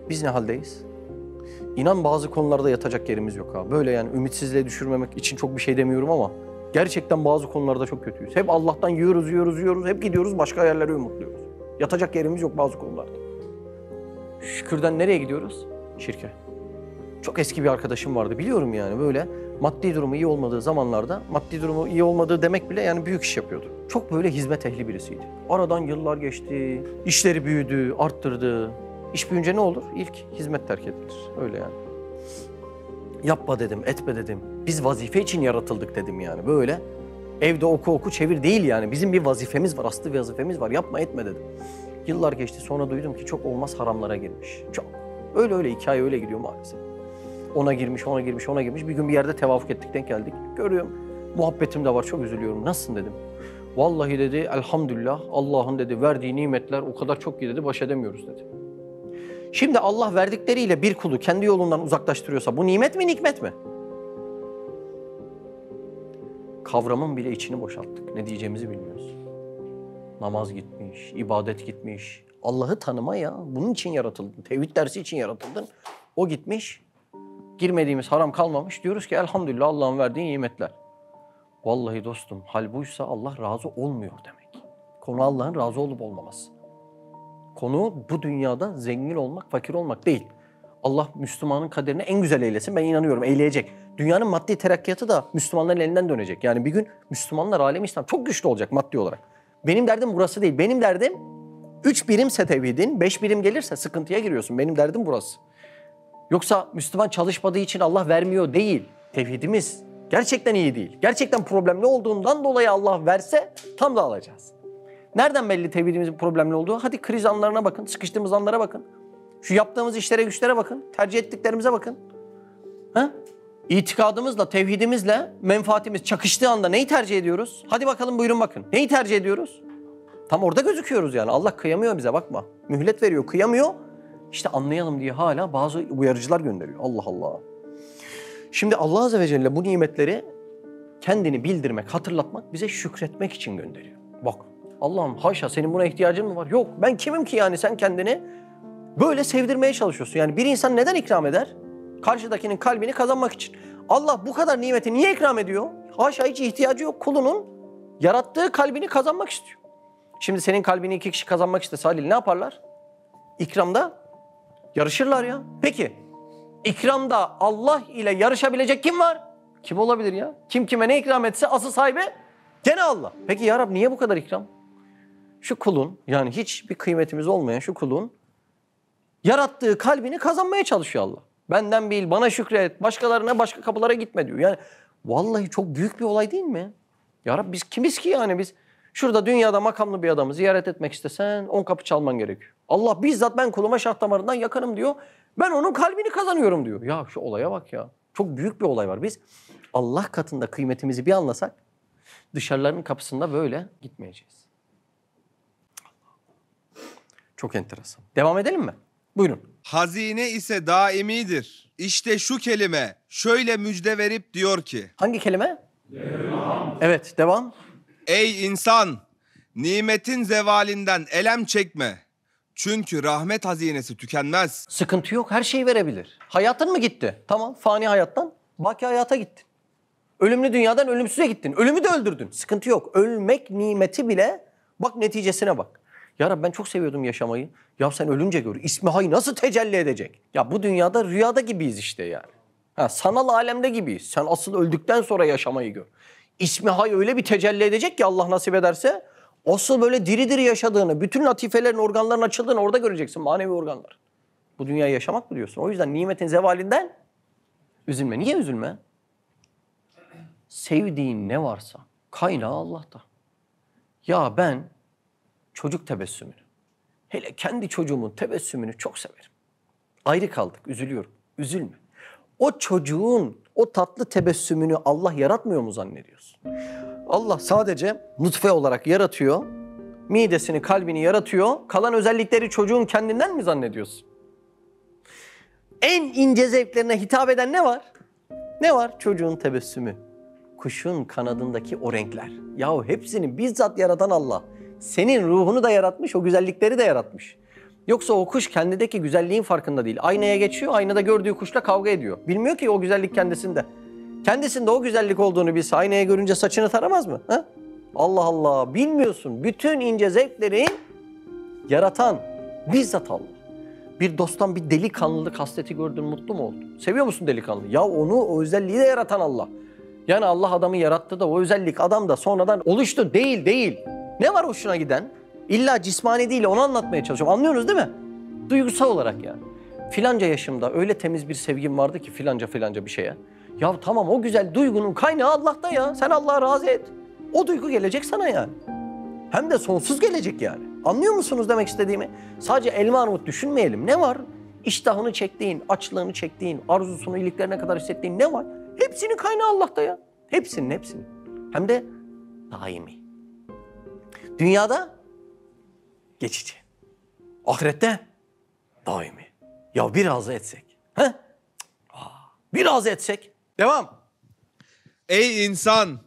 Biz ne haldeyiz? İnan bazı konularda yatacak yerimiz yok ha. Böyle yani ümitsizliğe düşürmemek için çok bir şey demiyorum ama gerçekten bazı konularda çok kötüyüz. Hep Allah'tan yiyoruz. Hep gidiyoruz başka yerlere yumurtluyoruz. Yatacak yerimiz yok bazı konularda. Şükürden nereye gidiyoruz? Şirke. Çok eski bir arkadaşım vardı biliyorum yani böyle maddi durumu iyi olmadığı zamanlarda, maddi durumu iyi olmadığı demek bile yani büyük iş yapıyordu. Çok böyle hizmet ehli birisiydi. Aradan yıllar geçti, işleri büyüdü, arttırdı. İş büyüyünce ne olur? İlk hizmet terk edilir. Öyle yani. Yapma dedim, etme dedim. Biz vazife için yaratıldık dedim yani. Böyle evde oku çevir değil yani. Bizim bir vazifemiz var, aslı bir vazifemiz var. Yapma etme dedim. Yıllar geçti sonra duydum ki çok olmaz haramlara girmiş. Çok. Öyle hikaye öyle gidiyor maalesef. Ona girmiş. Bir gün bir yerde tevafuk ettik, denk geldik. Görüyorum, muhabbetim de var, çok üzülüyorum. Nasılsın dedim. Vallahi dedi, elhamdülillah, Allah'ın dedi verdiği nimetler o kadar çok ki dedi, baş edemiyoruz dedi. Şimdi Allah verdikleriyle bir kulu kendi yolundan uzaklaştırıyorsa bu nimet mi, nikmet mi? Kavramın bile içini boşalttık. Ne diyeceğimizi bilmiyoruz. Namaz gitmiş, ibadet gitmiş. Allah'ı tanıma ya. Bunun için yaratıldın. Tevhid dersi için yaratıldın. O gitmiş. Girmediğimiz haram kalmamış. Diyoruz ki elhamdülillah Allah'ın verdiği nimetler. Vallahi dostum hal buysa Allah razı olmuyor demek. Konu Allah'ın razı olup olmaması. Konu bu dünyada zengin olmak, fakir olmak değil. Allah Müslümanın kaderini en güzel eylesin. Ben inanıyorum eyleyecek. Dünyanın maddi terakkiyatı da Müslümanların elinden dönecek. Yani bir gün Müslümanlar, alem İslam çok güçlü olacak maddi olarak. Benim derdim burası değil. Benim derdim 3 birimse tevhidin, 5 birim gelirse sıkıntıya giriyorsun. Benim derdim burası. Yoksa Müslüman çalışmadığı için Allah vermiyor değil. Tevhidimiz gerçekten iyi değil. Gerçekten problemli olduğundan dolayı Allah verse tam da alacağız. Nereden belli tevhidimizin problemli olduğu? Hadi kriz anlarına bakın, sıkıştığımız anlara bakın. Şu yaptığımız işlere, güçlere bakın, tercih ettiklerimize bakın. Ha? İtikadımızla, tevhidimizle menfaatimiz çakıştığı anda neyi tercih ediyoruz? Hadi bakalım buyurun bakın. Neyi tercih ediyoruz? Tam orada gözüküyoruz yani. Allah kıyamıyor bize bakma. Mühlet veriyor, kıyamıyor. İşte anlayalım diye hala bazı uyarıcılar gönderiyor. Allah Allah. Şimdi Allah Azze ve Celle bu nimetleri kendini bildirmek, hatırlatmak, bize şükretmek için gönderiyor. Bak Allah'ım haşa senin buna ihtiyacın mı var? Yok ben kimim ki yani sen kendini böyle sevdirmeye çalışıyorsun. Yani bir insan neden ikram eder? Karşıdakinin kalbini kazanmak için. Allah bu kadar nimeti niye ikram ediyor? Haşa hiç ihtiyacı yok. Kulunun yarattığı kalbini kazanmak istiyor. Şimdi senin kalbini 2 kişi kazanmak istese Halil ne yaparlar? İkramda yarışırlar ya. Peki ikramda Allah ile yarışabilecek kim var? Kim olabilir ya? Kim kime ne ikram etse asıl sahibi gene Allah. Peki ya Rab niye bu kadar ikram? Şu kulun yani hiçbir kıymetimiz olmayan şu kulun yarattığı kalbini kazanmaya çalışıyor Allah. Benden bil, bana şükret, başkalarına başka kapılara gitme diyor. Yani vallahi çok büyük bir olay değil mi? Ya Rab biz kimiz ki yani biz şurada dünyada makamlı bir adamı ziyaret etmek istesen 10 kapı çalman gerekiyor. Allah bizzat ben kuluma şah damarından yakınım diyor. Ben onun kalbini kazanıyorum diyor. Ya şu olaya bak ya. Çok büyük bir olay var. Biz Allah katında kıymetimizi bir anlasak dışarıların kapısında böyle gitmeyeceğiz. Çok enteresan. Devam edelim mi? Buyurun. Hazine ise daimidir. İşte şu kelime şöyle müjde verip diyor ki: Hangi kelime? Evet, devam. Ey insan! Nimetin zevalinden elem çekme. Çünkü rahmet hazinesi tükenmez. Sıkıntı yok, her şeyi verebilir. Hayatın mı gitti? Tamam, fani hayattan baki hayata gittin. Ölümlü dünyadan ölümsüze gittin. Ölümü de öldürdün. Sıkıntı yok. Ölmek nimeti bile, bak neticesine bak. Ya Rabbi ben çok seviyordum yaşamayı. Ya sen ölünce gör. İsmihay nasıl tecelli edecek? Ya bu dünyada rüyada gibiyiz işte yani. Ha, sanal alemde gibiyiz. Sen asıl öldükten sonra yaşamayı gör. İsmihay öyle bir tecelli edecek ki Allah nasip ederse, asıl böyle diri diri yaşadığını, bütün latifelerin, organların açıldığını orada göreceksin. Manevi organlar. Bu dünyayı yaşamak mı diyorsun? O yüzden nimetin zevalinden üzülme. Niye üzülme? Sevdiğin ne varsa kaynağı Allah'ta. Ya ben çocuk tebessümünü, hele kendi çocuğumun tebessümünü çok severim. Ayrı kaldık, üzülüyorum. Üzülme. O çocuğun o tatlı tebessümünü Allah yaratmıyor mu zannediyorsun? Allah sadece nutfe olarak yaratıyor, midesini, kalbini yaratıyor. Kalan özellikleri çocuğun kendinden mi zannediyorsun? En ince zevklerine hitap eden ne var? Ne var? Çocuğun tebessümü. Kuşun kanadındaki o renkler. Yahu hepsini bizzat yaratan Allah. Senin ruhunu da yaratmış, o güzellikleri de yaratmış. Yoksa o kuş kendindeki güzelliğin farkında değil. Aynaya geçiyor, aynada gördüğü kuşla kavga ediyor. Bilmiyor ki o güzellik kendisinde. Kendisinde o güzellik olduğunu bilse aynaya görünce saçını taramaz mı? Ha? Allah Allah, bilmiyorsun. Bütün ince zevkleri yaratan bizzat Allah. Bir dosttan bir delikanlılık hasleti gördün, mutlu mu oldun? Seviyor musun delikanlı? Ya onu, o özelliği de yaratan Allah. Yani Allah adamı yarattı da o özellik adamda sonradan oluştu. Değil. Ne var hoşuna giden? İlla cismani değil, onu anlatmaya çalışıyorum. Anlıyorsunuz değil mi? Duygusal olarak yani. Filanca yaşımda öyle temiz bir sevgim vardı ki filanca bir şeye. Ya tamam, o güzel duygunun kaynağı Allah'ta ya. Sen Allah'a razı et. O duygu gelecek sana yani. Hem de sonsuz gelecek yani. Anlıyor musunuz demek istediğimi? Sadece elma armut düşünmeyelim. Ne var? İştahını çektiğin, açlığını çektiğin, arzusunu iliklerine kadar hissettiğin ne var? Hepsinin kaynağı Allah'ta ya. Hepsinin. Hem de daimi. Dünyada geçici. Ahirette daimi. Ya bir razı etsek. He? Bir razı etsek. Devam. Ey insan!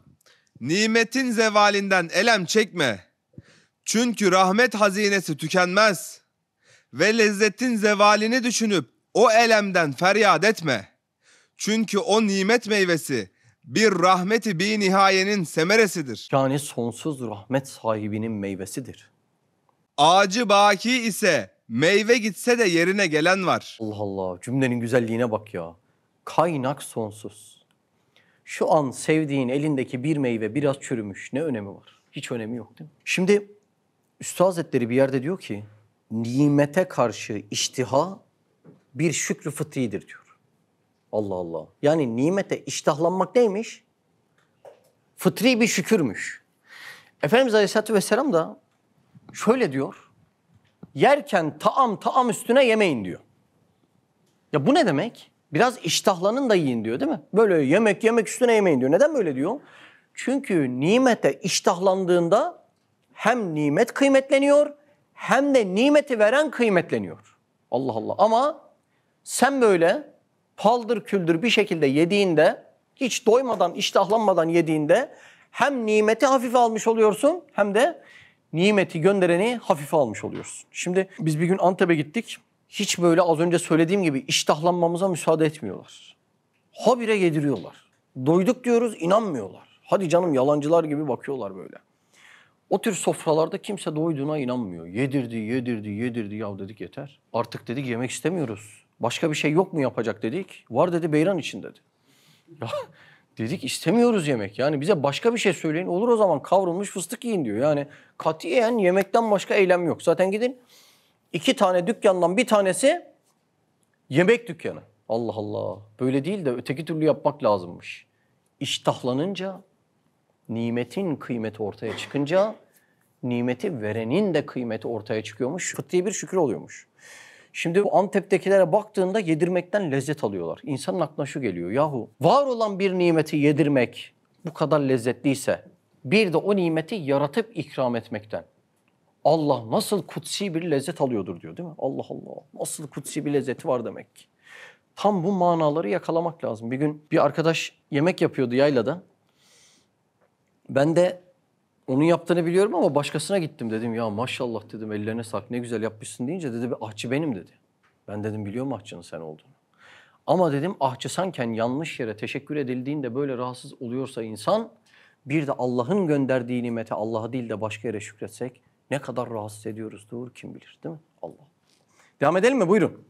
Nimetin zevalinden elem çekme. Çünkü rahmet hazinesi tükenmez. Ve lezzetin zevalini düşünüp o elemden feryat etme. Çünkü o nimet meyvesi bir rahmeti bi nihayenin semeresidir. Yani sonsuz rahmet sahibinin meyvesidir. Ağacı baki ise meyve gitse de yerine gelen var. Allah Allah, cümlenin güzelliğine bak ya. Kaynak sonsuz. Şu an sevdiğin elindeki bir meyve biraz çürümüş. Ne önemi var? Hiç önemi yok değil mi? Şimdi Üstad Hazretleri bir yerde diyor ki, nimete karşı iştiha bir şükrü fıtridir diyor. Allah Allah. Yani nimete iştahlanmak neymiş? Fıtri bir şükürmüş. Efendimiz Aleyhisselatü Vesselam da şöyle diyor. Yerken taam üstüne yemeyin diyor. Ya bu ne demek? Biraz iştahlanın da yiyin diyor değil mi? Böyle yemek üstüne yemeyin diyor. Neden böyle diyor? Çünkü nimete iştahlandığında hem nimet kıymetleniyor hem de nimeti veren kıymetleniyor. Allah Allah. Ama sen böyle paldır küldür bir şekilde yediğinde, hiç doymadan, iştahlanmadan yediğinde hem nimeti hafife almış oluyorsun hem de nimeti göndereni hafife almış oluyorsun. Şimdi biz bir gün Antep'e gittik. Hiç böyle az önce söylediğim gibi iştahlanmamıza müsaade etmiyorlar. Habire yediriyorlar. Doyduk diyoruz, inanmıyorlar. Hadi canım, yalancılar gibi bakıyorlar böyle. O tür sofralarda kimse doyduğuna inanmıyor. Yedirdi. Ya dedik yeter. Artık dedik yemek istemiyoruz. Başka bir şey yok mu yapacak dedik. Var dedi, beyran için dedi. Ya dedik istemiyoruz yemek. Yani bize başka bir şey söyleyin. Olur o zaman kavrulmuş fıstık yiyin diyor. Yani katiyen yemekten başka eylem yok. Zaten gidin 2 tane dükkandan bir tanesi yemek dükkanı. Allah Allah. Böyle değil de öteki türlü yapmak lazımmış. İştahlanınca, nimetin kıymeti ortaya çıkınca, nimeti verenin de kıymeti ortaya çıkıyormuş. Fıtri bir şükür oluyormuş. Şimdi bu Antep'tekilere baktığında yedirmekten lezzet alıyorlar. İnsanın aklına şu geliyor. Yahu var olan bir nimeti yedirmek bu kadar lezzetliyse bir de o nimeti yaratıp ikram etmekten Allah nasıl kutsi bir lezzet alıyordur diyor değil mi? Allah Allah, nasıl kutsi bir lezzeti var demek ki. Tam bu manaları yakalamak lazım. Bir gün bir arkadaş yemek yapıyordu yaylada. Ben de onun yaptığını biliyorum ama başkasına gittim, dedim ya maşallah dedim, ellerine sağlık ne güzel yapmışsın deyince dedi ahçı benim dedi. Ben dedim biliyorum ahçının sen olduğunu. Ama dedim ahçı sanken yanlış yere teşekkür edildiğinde böyle rahatsız oluyorsa insan, bir de Allah'ın gönderdiği nimete Allah'a değil de başka yere şükretsek ne kadar rahatsız ediyoruzdur kim bilir değil mi? Allah. Devam edelim mi? Buyurun.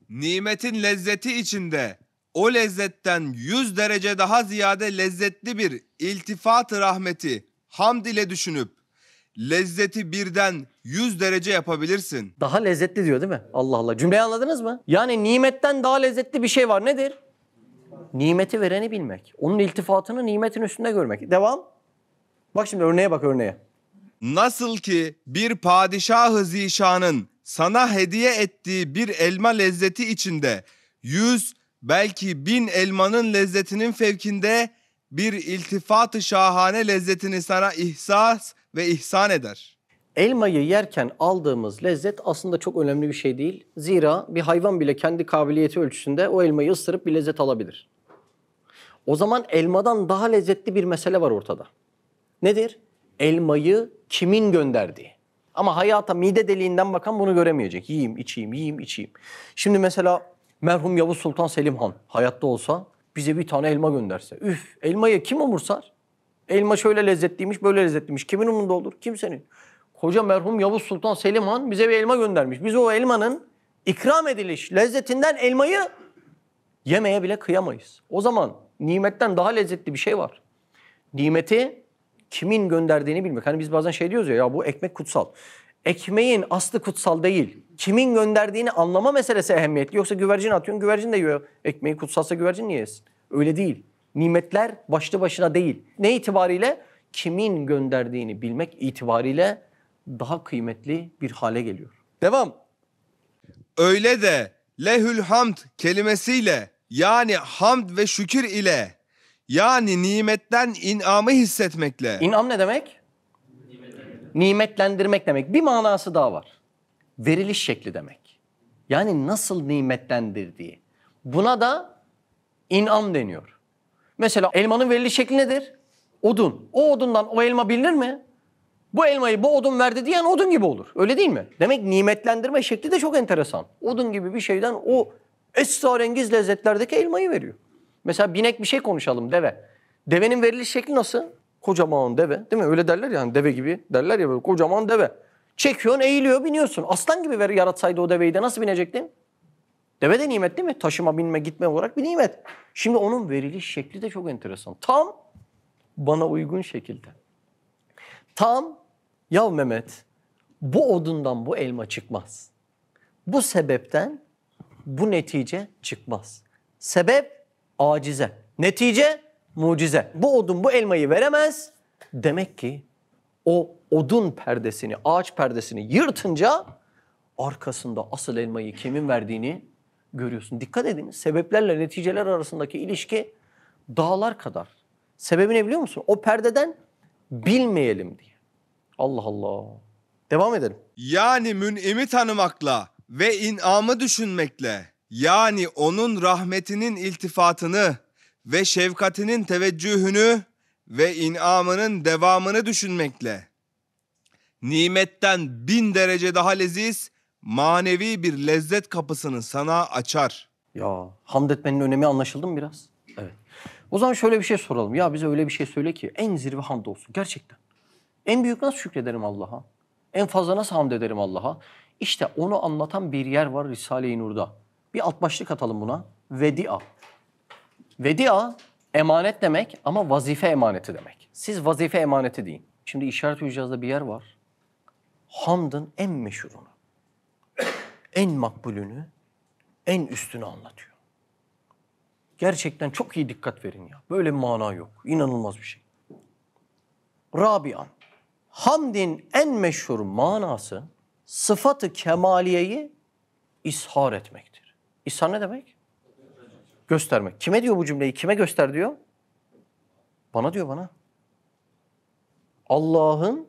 Nimetin lezzeti içinde o lezzetten 100 derece daha ziyade lezzetli bir iltifat-ı rahmeti hamd ile düşünüp lezzeti birden 100 derece yapabilirsin. Daha lezzetli diyor değil mi? Allah Allah. Cümleyi anladınız mı? Yani nimetten daha lezzetli bir şey var. Nedir? Nimeti vereni bilmek. Onun iltifatını nimetin üstünde görmek. Devam. Bak şimdi örneğe bak, örneğe. Nasıl ki bir padişah-ı zişanın sana hediye ettiği bir elma lezzeti içinde 100 belki 1000 elmanın lezzetinin fevkinde bir iltifat-ı şahane lezzetini sana ihsas ve ihsan eder. Elmayı yerken aldığımız lezzet aslında çok önemli bir şey değil. Zira bir hayvan bile kendi kabiliyeti ölçüsünde o elmayı ısırıp bir lezzet alabilir. O zaman elmadan daha lezzetli bir mesele var ortada. Nedir? Elmayı kimin gönderdiği. Ama hayata mide deliğinden bakan bunu göremeyecek. Yiyeyim, içeyim, yiyeyim, içeyim. Şimdi mesela merhum Yavuz Sultan Selim Han hayatta olsa bize bir tane elma gönderse. Üf, elmayı kim umursar? Elma şöyle lezzetliymiş, böyle lezzetliymiş. Kimin umurunda olur? Kimsenin. Koca merhum Yavuz Sultan Selim Han bize bir elma göndermiş. Biz o elmanın ikram ediliş lezzetinden elmayı yemeye bile kıyamayız. O zaman nimetten daha lezzetli bir şey var. Nimeti kimin gönderdiğini bilmek. Hani biz bazen şey diyoruz ya bu ekmek kutsal. Ekmeğin aslı kutsal değil. Kimin gönderdiğini anlama meselesi ehemmiyetli. Yoksa güvercin atıyorsun, güvercin de yiyor. Ekmeği kutsalsa güvercin niye yesin? Öyle değil. Nimetler başlı başına değil. Ne itibariyle? Kimin gönderdiğini bilmek itibariyle daha kıymetli bir hale geliyor. Devam. Öyle de lehül hamd kelimesiyle yani hamd ve şükür ile yani nimetten inamı hissetmekle. İnam ne demek? Nimetlendirmek demek. Bir manası daha var. Veriliş şekli demek. Yani nasıl nimetlendirdiği. Buna da inam deniyor. Mesela elmanın veriliş şekli nedir? Odun. O odundan o elma bilinir mi? Bu elmayı bu odun verdi diyen odun gibi olur. Öyle değil mi? Demek nimetlendirme şekli de çok enteresan. Odun gibi bir şeyden o esrarengiz lezzetlerdeki elmayı veriyor. Mesela binek bir şey konuşalım, deve. Devenin veriliş şekli nasıl? Kocaman deve değil mi? Öyle derler ya hani deve gibi derler ya böyle kocaman deve. Çekiyorsun, eğiliyor, biniyorsun. Aslan gibi yaratsaydı o deveyi de nasıl binecektin? Deve de nimet değil mi? Taşıma, binme, gitme olarak bir nimet. Şimdi onun veriliş şekli de çok enteresan. Tam bana uygun şekilde. Tam ya Mehmet bu odundan bu elma çıkmaz. Bu sebepten bu netice çıkmaz. Sebep acize. Netice mucize. Bu odun bu elmayı veremez. Demek ki o odun perdesini, ağaç perdesini yırtınca arkasında asıl elmayı kimin verdiğini görüyorsun. Dikkat edin, sebeplerle neticeler arasındaki ilişki dağlar kadar. Sebebi ne biliyor musun? O perdeden bilmeyelim diye. Allah Allah. Devam edelim. Yani mün'imi tanımakla ve inamı düşünmekle yani onun rahmetinin iltifatını ve şefkatinin teveccühünü ve inamının devamını düşünmekle nimetten 1000 derece daha leziz manevi bir lezzet kapısını sana açar. Ya hamd etmenin önemi anlaşıldı mı biraz? Evet. O zaman şöyle bir şey soralım. Ya bize öyle bir şey söyle ki en zirve hamd olsun gerçekten. En büyük nasıl şükrederim Allah'a? En fazla nasıl hamd ederim Allah'a? İşte onu anlatan bir yer var Risale-i Nur'da. Bir alt başlık atalım buna. Vedia. Vedia emanet demek ama vazife emaneti demek. Siz vazife emaneti deyin. Şimdi işaret-i icazda bir yer var. Hamdın en meşhurunu, en makbulünü, en üstünü anlatıyor. Gerçekten çok iyi dikkat verin ya. Böyle bir mana yok. İnanılmaz bir şey. Rabian. Hamdin en meşhur manası sıfat-ı kemaliyeyi ishar etmektir. İshar ne demek? Göstermek. Kime diyor bu cümleyi? Kime göster diyor? Bana diyor, bana. Allah'ın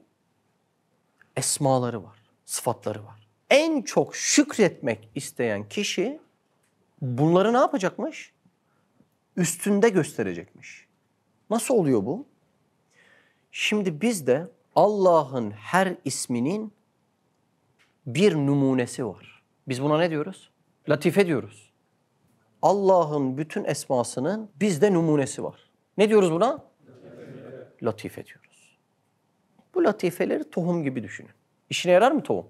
esmaları var, sıfatları var. En çok şükretmek isteyen kişi bunları ne yapacakmış? Üstünde gösterecekmiş. Nasıl oluyor bu? Şimdi bizde Allah'ın her isminin bir numunesi var. Biz buna ne diyoruz? Latife diyoruz. Allah'ın bütün esmasının bizde numunesi var. Ne diyoruz buna? Latife diyoruz. Bu latifeleri tohum gibi düşünün. İşine yarar mı tohum?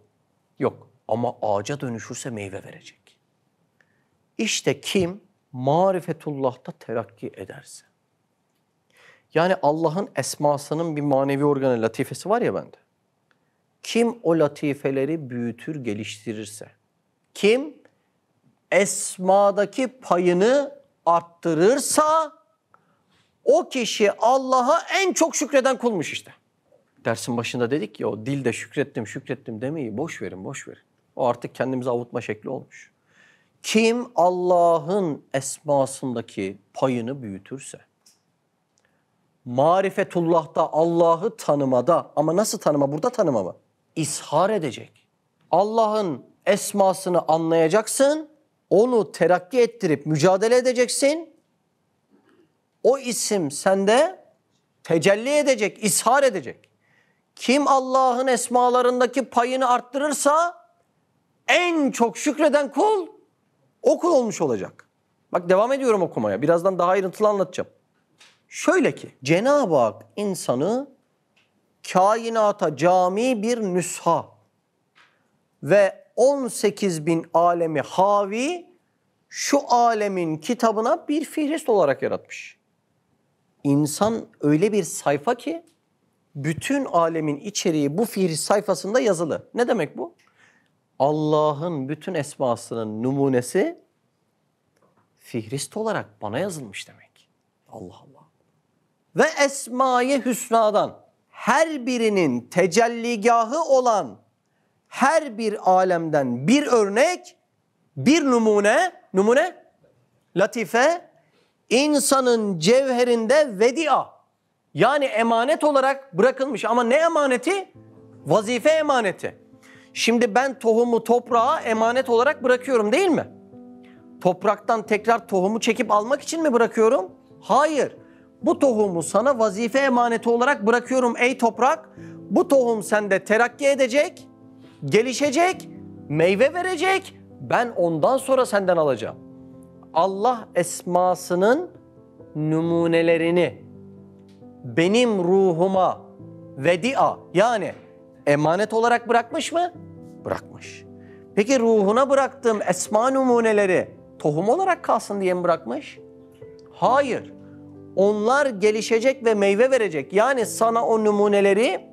Yok. Ama ağaca dönüşürse meyve verecek. İşte kim marifetullah'ta terakki ederse. Yani Allah'ın esmasının bir manevi organı, latifesi var ya bende. Kim o latifeleri büyütür, geliştirirse. Kim esmadaki payını arttırırsa o kişi Allah'a en çok şükreden kulmuş işte. Dersin başında dedik ya, o dilde şükrettim demeyi boş verin. O artık kendimizi avutma şekli olmuş. Kim Allah'ın esmasındaki payını büyütürse, marifetullah'ta Allah'ı tanımada, ama nasıl tanıma? Burada tanıma mı? İshar edecek. Allah'ın esmasını anlayacaksın, onu terakki ettirip mücadele edeceksin. O isim sende tecelli edecek, ishar edecek. Kim Allah'ın esmalarındaki payını arttırırsa en çok şükreden kul o kul olmuş olacak. Bak devam ediyorum okumaya. Birazdan daha ayrıntılı anlatacağım. Şöyle ki Cenab-ı Hak insanı kainata cami bir nüsha ve 18 bin alemi havi şu alemin kitabına bir fihrist olarak yaratmış. İnsan öyle bir sayfa ki bütün alemin içeriği bu fihrist sayfasında yazılı. Ne demek bu? Allah'ın bütün esmasının numunesi fihrist olarak bana yazılmış demek. Allah Allah. Ve Esma-i Hüsna'dan her birinin tecelligahı olan her bir alemden bir örnek, bir numune, latife, insanın cevherinde vedia. Yani emanet olarak bırakılmış. Ama ne emaneti? Vazife emaneti. Şimdi ben tohumu toprağa emanet olarak bırakıyorum değil mi? Topraktan tekrar tohumu çekip almak için mi bırakıyorum? Hayır. Bu tohumu sana vazife emaneti olarak bırakıyorum ey toprak. Bu tohum sende terakki edecek, gelişecek, meyve verecek. Ben ondan sonra senden alacağım. Allah esmasının numunelerini benim ruhuma vedia, yani emanet olarak bırakmış mı? Bırakmış. Peki ruhuna bıraktığım esma numuneleri tohum olarak kalsın diye mi bırakmış? Hayır. Onlar gelişecek ve meyve verecek. Yani sana o numuneleri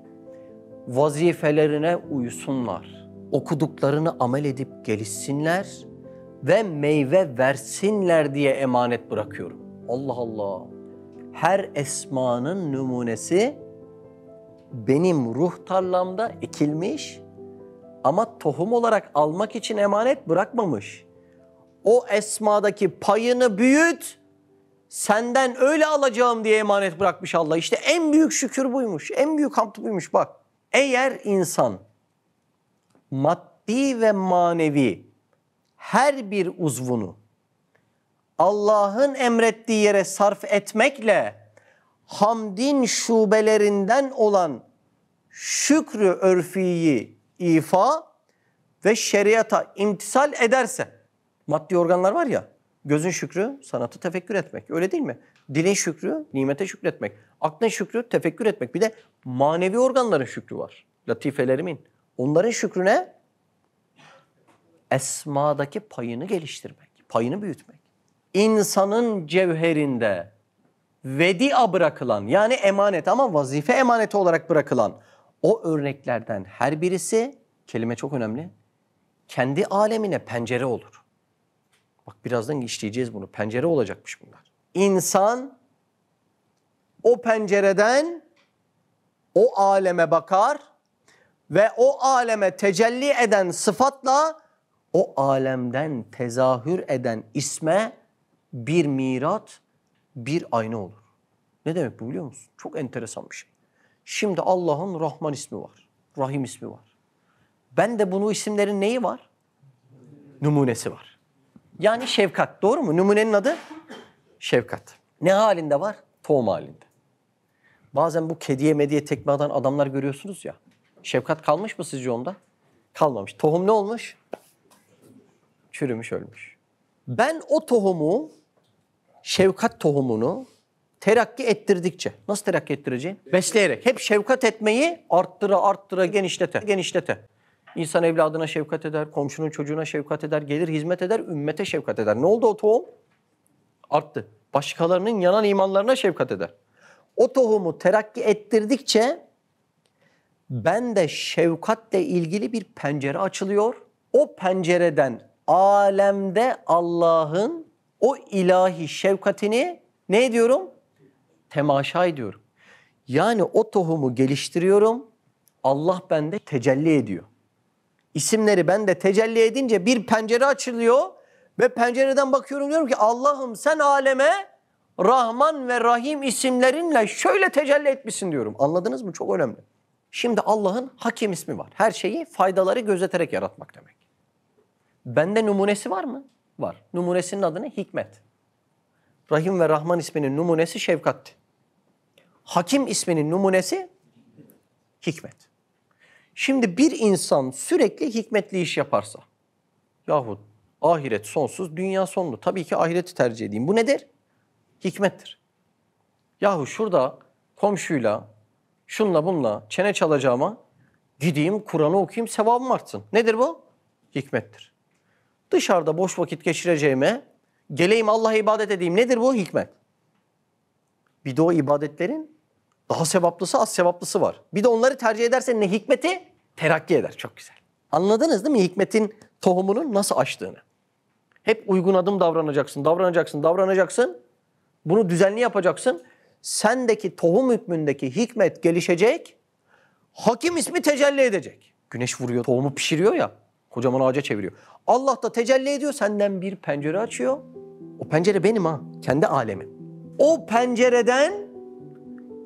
vazifelerine uysunlar. Okuduklarını amel edip gelişsinler ve meyve versinler diye emanet bırakıyorum. Allah Allah. Her esmanın numunesi benim ruh tarlamda ekilmiş ama tohum olarak almak için emanet bırakmamış. O esmadaki payını büyüt, senden öyle alacağım diye emanet bırakmış Allah. İşte en büyük şükür buymuş, en büyük hamd buymuş bak. Eğer insan maddi ve manevi her bir uzvunu Allah'ın emrettiği yere sarf etmekle hamdin şubelerinden olan şükrü örfiyi ifa ve şeriata imtisal ederse, maddi organlar var ya, gözün şükrü sanatı tefekkür etmek, öyle değil mi? Dilin şükrü nimete şükretmek, aklın şükrü tefekkür etmek. Bir de manevi organların şükrü var, latifelerimin. Onların şükrüne esmadaki payını geliştirmek, payını büyütmek. İnsanın cevherinde vedia bırakılan, yani emanet ama vazife emaneti olarak bırakılan o örneklerden her birisi, kelime çok önemli, kendi alemine pencere olur. Bak birazdan işleyeceğiz bunu. Pencere olacakmış bunlar. İnsan o pencereden o aleme bakar ve o aleme tecelli eden sıfatla o alemden tezahür eden isme bir mirat, bir ayna olur. Ne demek bu biliyor musun? Çok enteresan bir şey. Şimdi Allah'ın Rahman ismi var. Rahim ismi var. Ben de bunu isimlerin neyi var? Numunesi var. Yani şefkat. Doğru mu? Numunenin adı şefkat. Ne halinde var? Tohum halinde. Bazen bu kediye mediye tekme atan adamlar görüyorsunuz ya. Şefkat kalmış mı sizce onda? Kalmamış. Tohum ne olmuş? Çürümüş, ölmüş. Ben o tohumu, şefkat tohumunu terakki ettirdikçe, nasıl terakki ettireceğim? Besleyerek. Hep şefkat etmeyi arttıra, genişlete. İnsan evladına şefkat eder, komşunun çocuğuna şefkat eder, gelir hizmet eder, ümmete şefkat eder. Ne oldu o tohum? Arttı. Başkalarının yanan imanlarına şefkat eder. O tohumu terakki ettirdikçe ben de şefkatle ilgili bir pencere açılıyor. O pencereden alemde Allah'ın o ilahi şefkatini ne ediyorum? Temaşa ediyorum. Yani o tohumu geliştiriyorum. Allah bende tecelli ediyor. İsimleri bende tecelli edince bir pencere açılıyor ve pencereden bakıyorum, diyorum ki Allah'ım sen aleme Rahman ve Rahim isimlerinle şöyle tecelli etmişsin diyorum. Anladınız mı? Çok önemli. Şimdi Allah'ın Hakim ismi var. Her şeyi faydaları gözeterek yaratmak demek. Bende numunesi var mı? Var. Numunesinin adı ne? Hikmet. Rahim ve Rahman isminin numunesi şefkatti. Hakim isminin numunesi hikmet. Şimdi bir insan sürekli hikmetli iş yaparsa, yahut ahiret sonsuz, dünya sonlu. Tabii ki ahireti tercih edeyim. Bu nedir? Hikmettir. Yahu şurada komşuyla, şunla bunla çene çalacağıma gideyim Kur'an'ı okuyayım, sevabım artsın. Nedir bu? Hikmettir. Dışarıda boş vakit geçireceğime geleyim Allah'a ibadet edeyim. Nedir bu? Hikmet. Bir de o ibadetlerin daha sevaplısı, az sevaplısı var. Bir de onları tercih edersen ne hikmeti? Terakki eder. Çok güzel. Anladınız değil mi hikmetin tohumunun nasıl açtığını? Hep uygun adım davranacaksın. Bunu düzenli yapacaksın. Sendeki tohum hükmündeki hikmet gelişecek. Hakim ismi tecelli edecek. Güneş vuruyor, tohumu pişiriyor ya. Kocaman ağaca çeviriyor. Allah da tecelli ediyor. Senden bir pencere açıyor. O pencere benim ha. Kendi alemim. O pencereden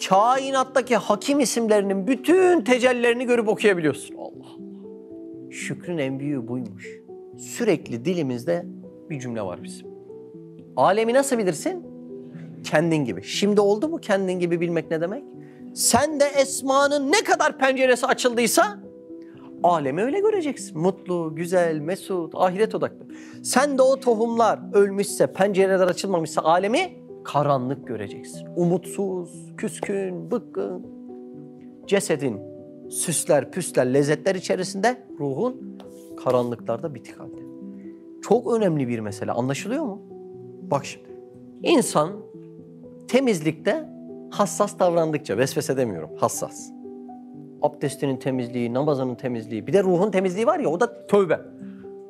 kainattaki hakim isimlerinin bütün tecellilerini görüp okuyabiliyorsun. Allah Allah. Şükrün en büyüğü buymuş. Sürekli dilimizde bir cümle var bizim. Alemi nasıl bilirsin? Kendin gibi. Şimdi oldu mu kendin gibi bilmek ne demek? Sen de esmanın ne kadar penceresi açıldıysa alemi öyle göreceksin. Mutlu, güzel, mesut, ahiret odaklı. Sen de o tohumlar ölmüşse, pencereler açılmamışsa alemi karanlık göreceksin. Umutsuz, küskün, bıkkın. Cesedin süsler, püsler, lezzetler içerisinde, ruhun karanlıklarda bitik halde. Çok önemli bir mesele. Anlaşılıyor mu? Bak şimdi. İnsan temizlikte hassas davrandıkça, vesvese demiyorum, hassas. Abdestinin temizliği, namazının temizliği, bir de ruhun temizliği var ya, o da tövbe.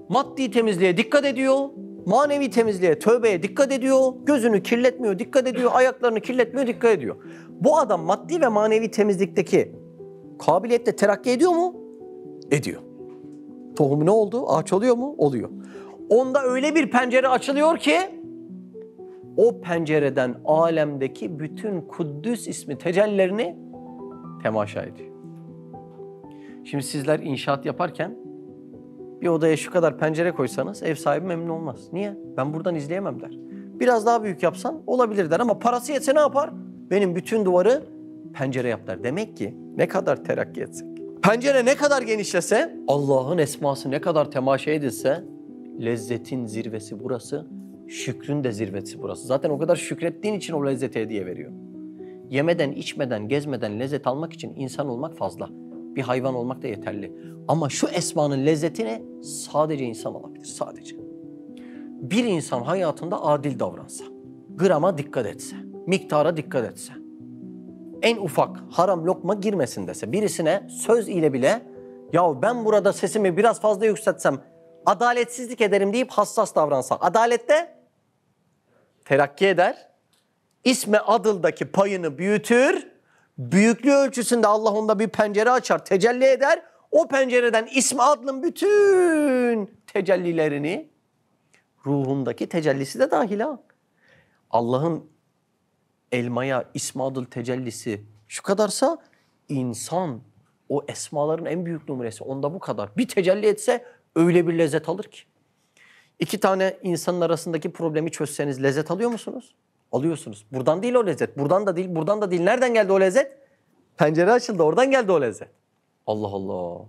Maddi temizliğe dikkat ediyor, manevi temizliğe, tövbeye dikkat ediyor, gözünü kirletmiyor, dikkat ediyor, ayaklarını kirletmiyor, dikkat ediyor. Bu adam maddi ve manevi temizlikteki kabiliyetle terakki ediyor mu? Ediyor. Tohumu ne oldu? Ağaç oluyor mu? Oluyor. Onda öyle bir pencere açılıyor ki o pencereden alemdeki bütün Kuddüs ismi tecellilerini temaşa ediyor. Şimdi sizler inşaat yaparken bir odaya şu kadar pencere koysanız ev sahibi memnun olmaz. Niye? Ben buradan izleyemem der. Biraz daha büyük yapsan olabilir der ama parası yetse ne yapar? Benim bütün duvarı pencere yap der. Demek ki ne kadar terakki etsek, pencere ne kadar genişlese, Allah'ın esması ne kadar temaşa edilse, lezzetin zirvesi burası, şükrün de zirvesi burası. Zaten o kadar şükrettiğin için o lezzeti hediye veriyor. Yemeden, içmeden, gezmeden lezzet almak için insan olmak fazla. Bir hayvan olmak da yeterli. Ama şu esmanın lezzetini sadece insan alabilir, sadece. Bir insan hayatında adil davransa, grama dikkat etse, miktara dikkat etse, en ufak haram lokma girmesin dese, birisine söz ile bile ya ben burada sesimi biraz fazla yükseltsem adaletsizlik ederim deyip hassas davransa, adalette terakki eder, ismi adıldaki payını büyütür, büyüklüğü ölçüsünde Allah onda bir pencere açar, tecelli eder, o pencereden ismi adlın bütün tecellilerini, ruhundaki tecellisi de dahil ha. Allah'ın elmaya ismi adıl tecellisi şu kadarsa, insan O esmaların en büyük numarası. Onda bu kadar. Bir tecelli etse öyle bir lezzet alır ki. İki tane insanın arasındaki problemi çözseniz lezzet alıyor musunuz? Alıyorsunuz. Buradan değil o lezzet. Buradan da değil, buradan da değil. Nereden geldi o lezzet? Pencere açıldı. Oradan geldi o lezzet. Allah Allah.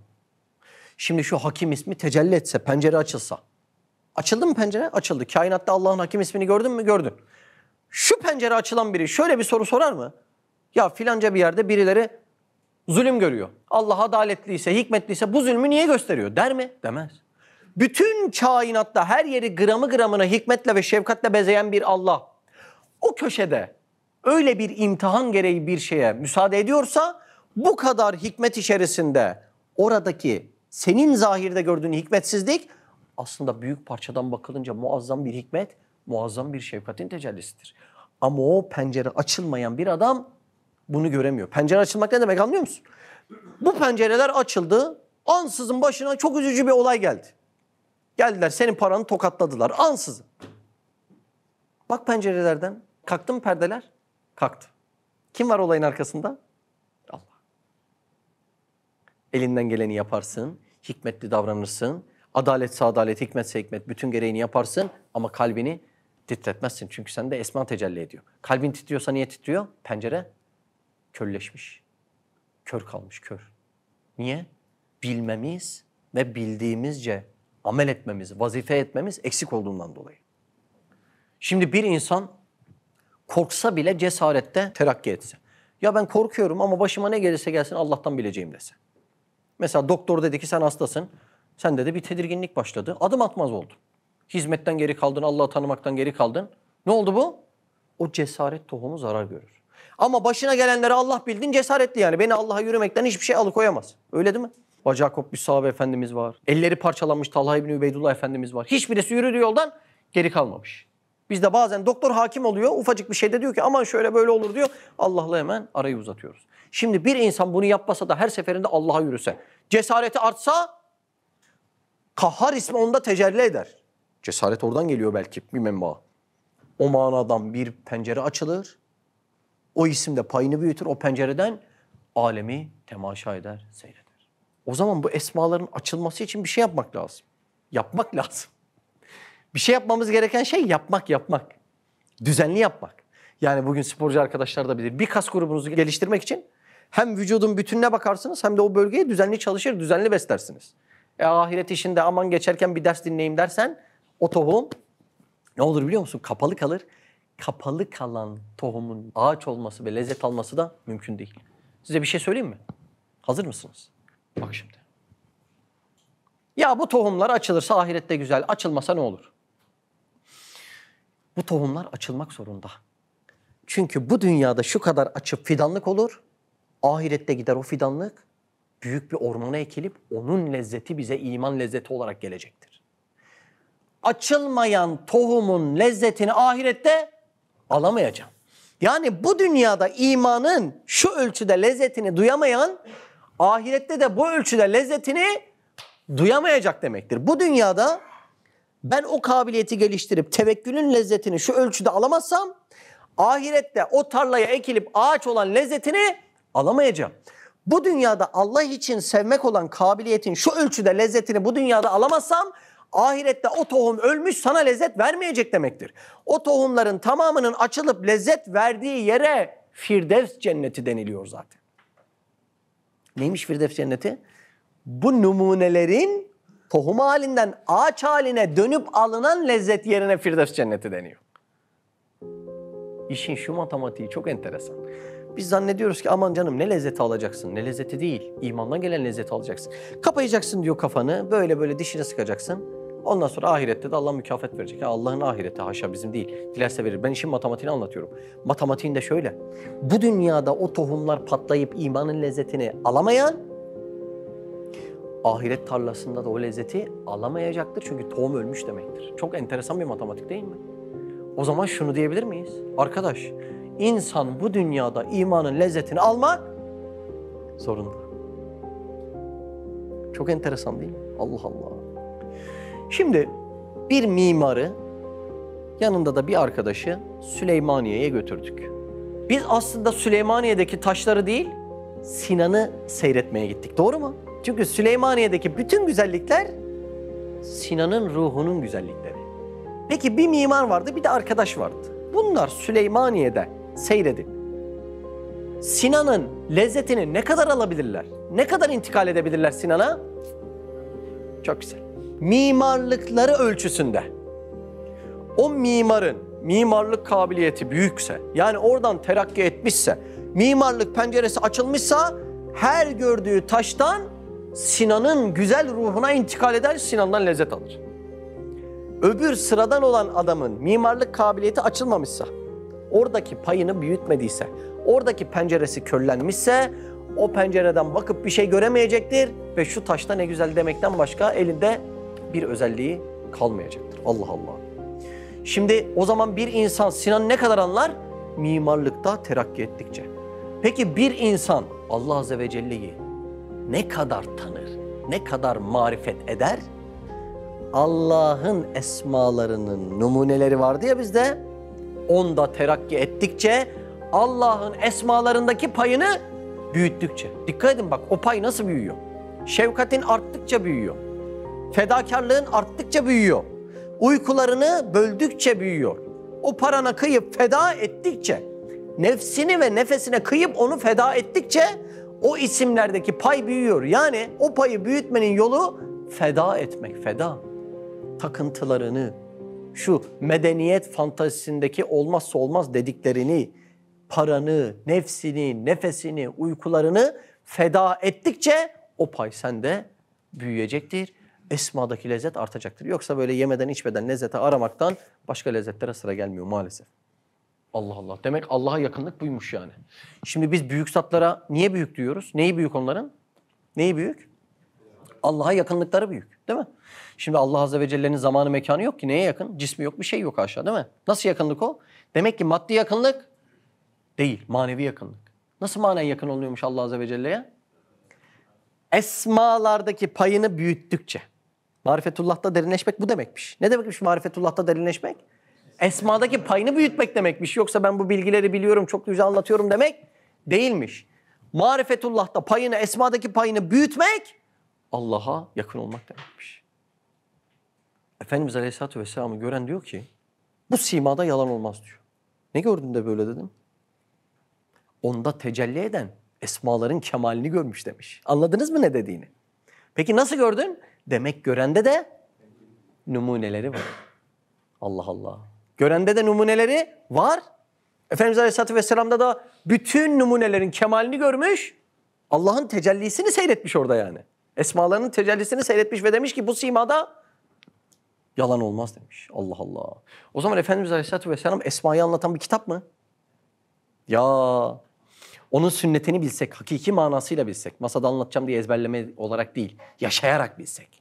Şimdi şu Hakim ismi tecelli etse, pencere açılsa. Açıldı mı pencere? Açıldı. Kainatta Allah'ın Hakim ismini gördün mü? Gördün. Şu pencere açılan biri şöyle bir soru sorar mı? Ya filanca bir yerde birileri zulüm görüyor. Allah adaletliyse, hikmetliyse bu zulmü niye gösteriyor? Der mi? Demez. Bütün kainatta her yeri gramı gramına hikmetle ve şefkatle bezeyen bir Allah o köşede öyle bir imtihan gereği bir şeye müsaade ediyorsa bu kadar hikmet içerisinde oradaki senin zahirde gördüğün hikmetsizlik aslında büyük parçadan bakılınca muazzam bir hikmet, muazzam bir şefkatin tecellisidir. Ama o pencere açılmayan bir adam bunu göremiyor. Pencere açılmak ne demek anlıyor musun? Bu pencereler açıldı, ansızın başına çok üzücü bir olay geldi. Geldiler senin paranı tokatladılar ansızın. Bak pencerelerden. Kalktı mı perdeler? Kalktı. Kim var olayın arkasında? Allah. Elinden geleni yaparsın, hikmetli davranırsın. Adaletse adalet, hikmetse hikmet, bütün gereğini yaparsın ama kalbini titretmezsin. Çünkü sende esma tecelli ediyor. Kalbin titriyorsa niye titriyor? Pencere körleşmiş. Kör kalmış, kör. Niye? Bilmemiz ve bildiğimizce amel etmemiz, vazife etmemiz eksik olduğundan dolayı. Şimdi bir insan korksa bile cesarette terakki etse. Ya ben korkuyorum ama başıma ne gelirse gelsin Allah'tan bileceğim dese. Mesela doktor dedi ki sen hastasın. Sende de bir tedirginlik başladı. Adım atmaz oldun. Hizmetten geri kaldın, Allah'ı tanımaktan geri kaldın. Ne oldu bu? O cesaret tohumu zarar görür. Ama başına gelenleri Allah bildin cesaretli yani. Beni Allah'a yürümekten hiçbir şey alıkoyamaz. Öyle değil mi? Bacağı kopmuş sahabe efendimiz var. Elleri parçalanmış Talha İbni Übeydullah efendimiz var. Hiçbirisi yürüdüğü yoldan geri kalmamış. Bizde bazen doktor hakim oluyor. Ufacık bir şeyde diyor ki aman şöyle böyle olur diyor. Allah'la hemen arayı uzatıyoruz. Şimdi bir insan bunu yapmasa da her seferinde Allah'a yürüse. Cesareti artsa Kahhar ismi onda tecelli eder. Cesaret oradan geliyor belki bir menba. O manadan bir pencere açılır. O isimde payını büyütür. O pencereden alemi temaşa eder, seyreder. O zaman bu esmaların açılması için bir şey yapmak lazım. Yapmak lazım. Bir şey yapmamız gereken şey yapmak. Düzenli yapmak. Yani bugün sporcu arkadaşlar da bilir. Bir kas grubunuzu geliştirmek için hem vücudun bütününe bakarsınız hem de o bölgeye düzenli çalışır, düzenli beslersiniz. Ahiret işinde aman geçerken bir ders dinleyeyim dersen o tohum ne olur biliyor musun? Kapalı kalır. Kapalı kalan tohumun ağaç olması ve lezzet alması da mümkün değil. Size bir şey söyleyeyim mi? Hazır mısınız? Bak şimdi. Ya bu tohumlar açılırsa ahirette güzel, açılmasa ne olur? Bu tohumlar açılmak zorunda. Çünkü bu dünyada şu kadar açıp fidanlık olur, ahirette gider o fidanlık, büyük bir ormana ekilip onun lezzeti bize iman lezzeti olarak gelecektir. Açılmayan tohumun lezzetini ahirette alamayacağım. Yani bu dünyada imanın şu ölçüde lezzetini duyamayan, ahirette de bu ölçüde lezzetini duyamayacak demektir. Bu dünyada ben o kabiliyeti geliştirip tevekkülün lezzetini şu ölçüde alamazsam, ahirette o tarlaya ekilip ağaç olan lezzetini alamayacağım. Bu dünyada Allah için sevmek olan kabiliyetin şu ölçüde lezzetini bu dünyada alamazsam, ahirette o tohum ölmüş sana lezzet vermeyecek demektir. O tohumların tamamının açılıp lezzet verdiği yere Firdevs cenneti deniliyor zaten. Neymiş Firdevs cenneti? Bu numunelerin tohum halinden ağaç haline dönüp alınan lezzet yerine Firdevs cenneti deniyor. İşin şu matematiği çok enteresan. Biz zannediyoruz ki aman canım ne lezzeti alacaksın? Ne lezzeti değil. İmandan gelen lezzeti alacaksın. Kapayacaksın diyor kafanı. Böyle böyle dişine sıkacaksın. Ondan sonra ahirette de Allah mükafat verecek. Allah'ın ahireti haşa bizim değil. Dilerse verir. Ben işin matematiğini anlatıyorum. Matematiğin de şöyle. Bu dünyada o tohumlar patlayıp imanın lezzetini alamayan, ahiret tarlasında da o lezzeti alamayacaktır. Çünkü tohum ölmüş demektir. Çok enteresan bir matematik değil mi? O zaman şunu diyebilir miyiz? Arkadaş, insan bu dünyada imanın lezzetini almak zorunda. Çok enteresan değil mi? Allah Allah. Şimdi bir mimarı, yanında da bir arkadaşı Süleymaniye'ye götürdük. Biz aslında Süleymaniye'deki taşları değil, Sinan'ı seyretmeye gittik. Doğru mu? Çünkü Süleymaniye'deki bütün güzellikler Sinan'ın ruhunun güzellikleri. Peki bir mimar vardı, bir de arkadaş vardı. Bunlar Süleymaniye'de seyredip Sinan'ın lezzetini ne kadar alabilirler? Ne kadar intikal edebilirler Sinan'a? Çok güzel. Mimarlıkları ölçüsünde. O mimarın mimarlık kabiliyeti büyükse, yani oradan terakki etmişse, mimarlık penceresi açılmışsa her gördüğü taştan Sinan'ın güzel ruhuna intikal eder, Sinan'dan lezzet alır. Öbür sıradan olan adamın mimarlık kabiliyeti açılmamışsa, oradaki payını büyütmediyse, oradaki penceresi körlenmişse o pencereden bakıp bir şey göremeyecektir ve şu taşta ne güzel demekten başka elinde bir özelliği kalmayacaktır. Allah Allah. Şimdi o zaman bir insan Sinan ne kadar anlar? Mimarlıkta terakki ettikçe. Peki bir insan Allah Azze ve Celle'yi ne kadar tanır, ne kadar marifet eder? Allah'ın esmalarının numuneleri vardı ya bizde. Onda terakki ettikçe, Allah'ın esmalarındaki payını büyüttükçe. Dikkat edin bak, o pay nasıl büyüyor? Şefkatin arttıkça büyüyor. Fedakarlığın arttıkça büyüyor. Uykularını böldükçe büyüyor. O parana kıyıp feda ettikçe, nefsini ve nefesine kıyıp onu feda ettikçe o isimlerdeki pay büyüyor. Yani o payı büyütmenin yolu feda etmek, feda. Takıntılarını, şu medeniyet fantazisindeki olmazsa olmaz dediklerini, paranı, nefsini, nefesini, uykularını feda ettikçe o pay sende büyüyecektir. Esmadaki lezzet artacaktır. Yoksa böyle yemeden içmeden lezzeti aramaktan başka lezzetlere sıra gelmiyor maalesef. Allah Allah. Demek Allah'a yakınlık buymuş yani. Şimdi biz büyük zatlara niye büyük diyoruz? Neyi büyük onların? Neyi büyük? Allah'a yakınlıkları büyük, değil mi? Şimdi Allah Azze ve Celle'nin zamanı mekanı yok ki. Neye yakın? Cismi yok, bir şey yok aşağı, değil mi? Nasıl yakınlık o? Demek ki maddi yakınlık değil, manevi yakınlık. Nasıl manen yakın oluyormuş Allah Azze ve Celle'ye? Esmalardaki payını büyüttükçe. Marifetullah'ta derinleşmek bu demekmiş. Ne demekmiş marifetullah'ta derinleşmek? Esmadaki payını büyütmek demekmiş. Yoksa ben bu bilgileri biliyorum, çok güzel anlatıyorum demek değilmiş. Marifetullah'ta payını, esmadaki payını büyütmek Allah'a yakın olmak demekmiş. Efendimiz Aleyhisselatü Vesselam'ı gören diyor ki bu simada yalan olmaz diyor. Ne gördün de böyle dedim? Onda tecelli eden esmaların kemalini görmüş demiş. Anladınız mı ne dediğini? Peki nasıl gördün? Demek görende de numuneleri var. Allah Allah. Görende de numuneleri var. Efendimiz Aleyhisselatü Vesselam'da da bütün numunelerin kemalini görmüş. Allah'ın tecellisini seyretmiş orada yani. Esmalarının tecellisini seyretmiş ve demiş ki bu simada yalan olmaz demiş. Allah Allah. O zaman Efendimiz Aleyhisselatü Vesselam esmayı anlatan bir kitap mı? Ya onun sünnetini bilsek, hakiki manasıyla bilsek, masada anlatacağım diye ezberleme olarak değil, yaşayarak bilsek.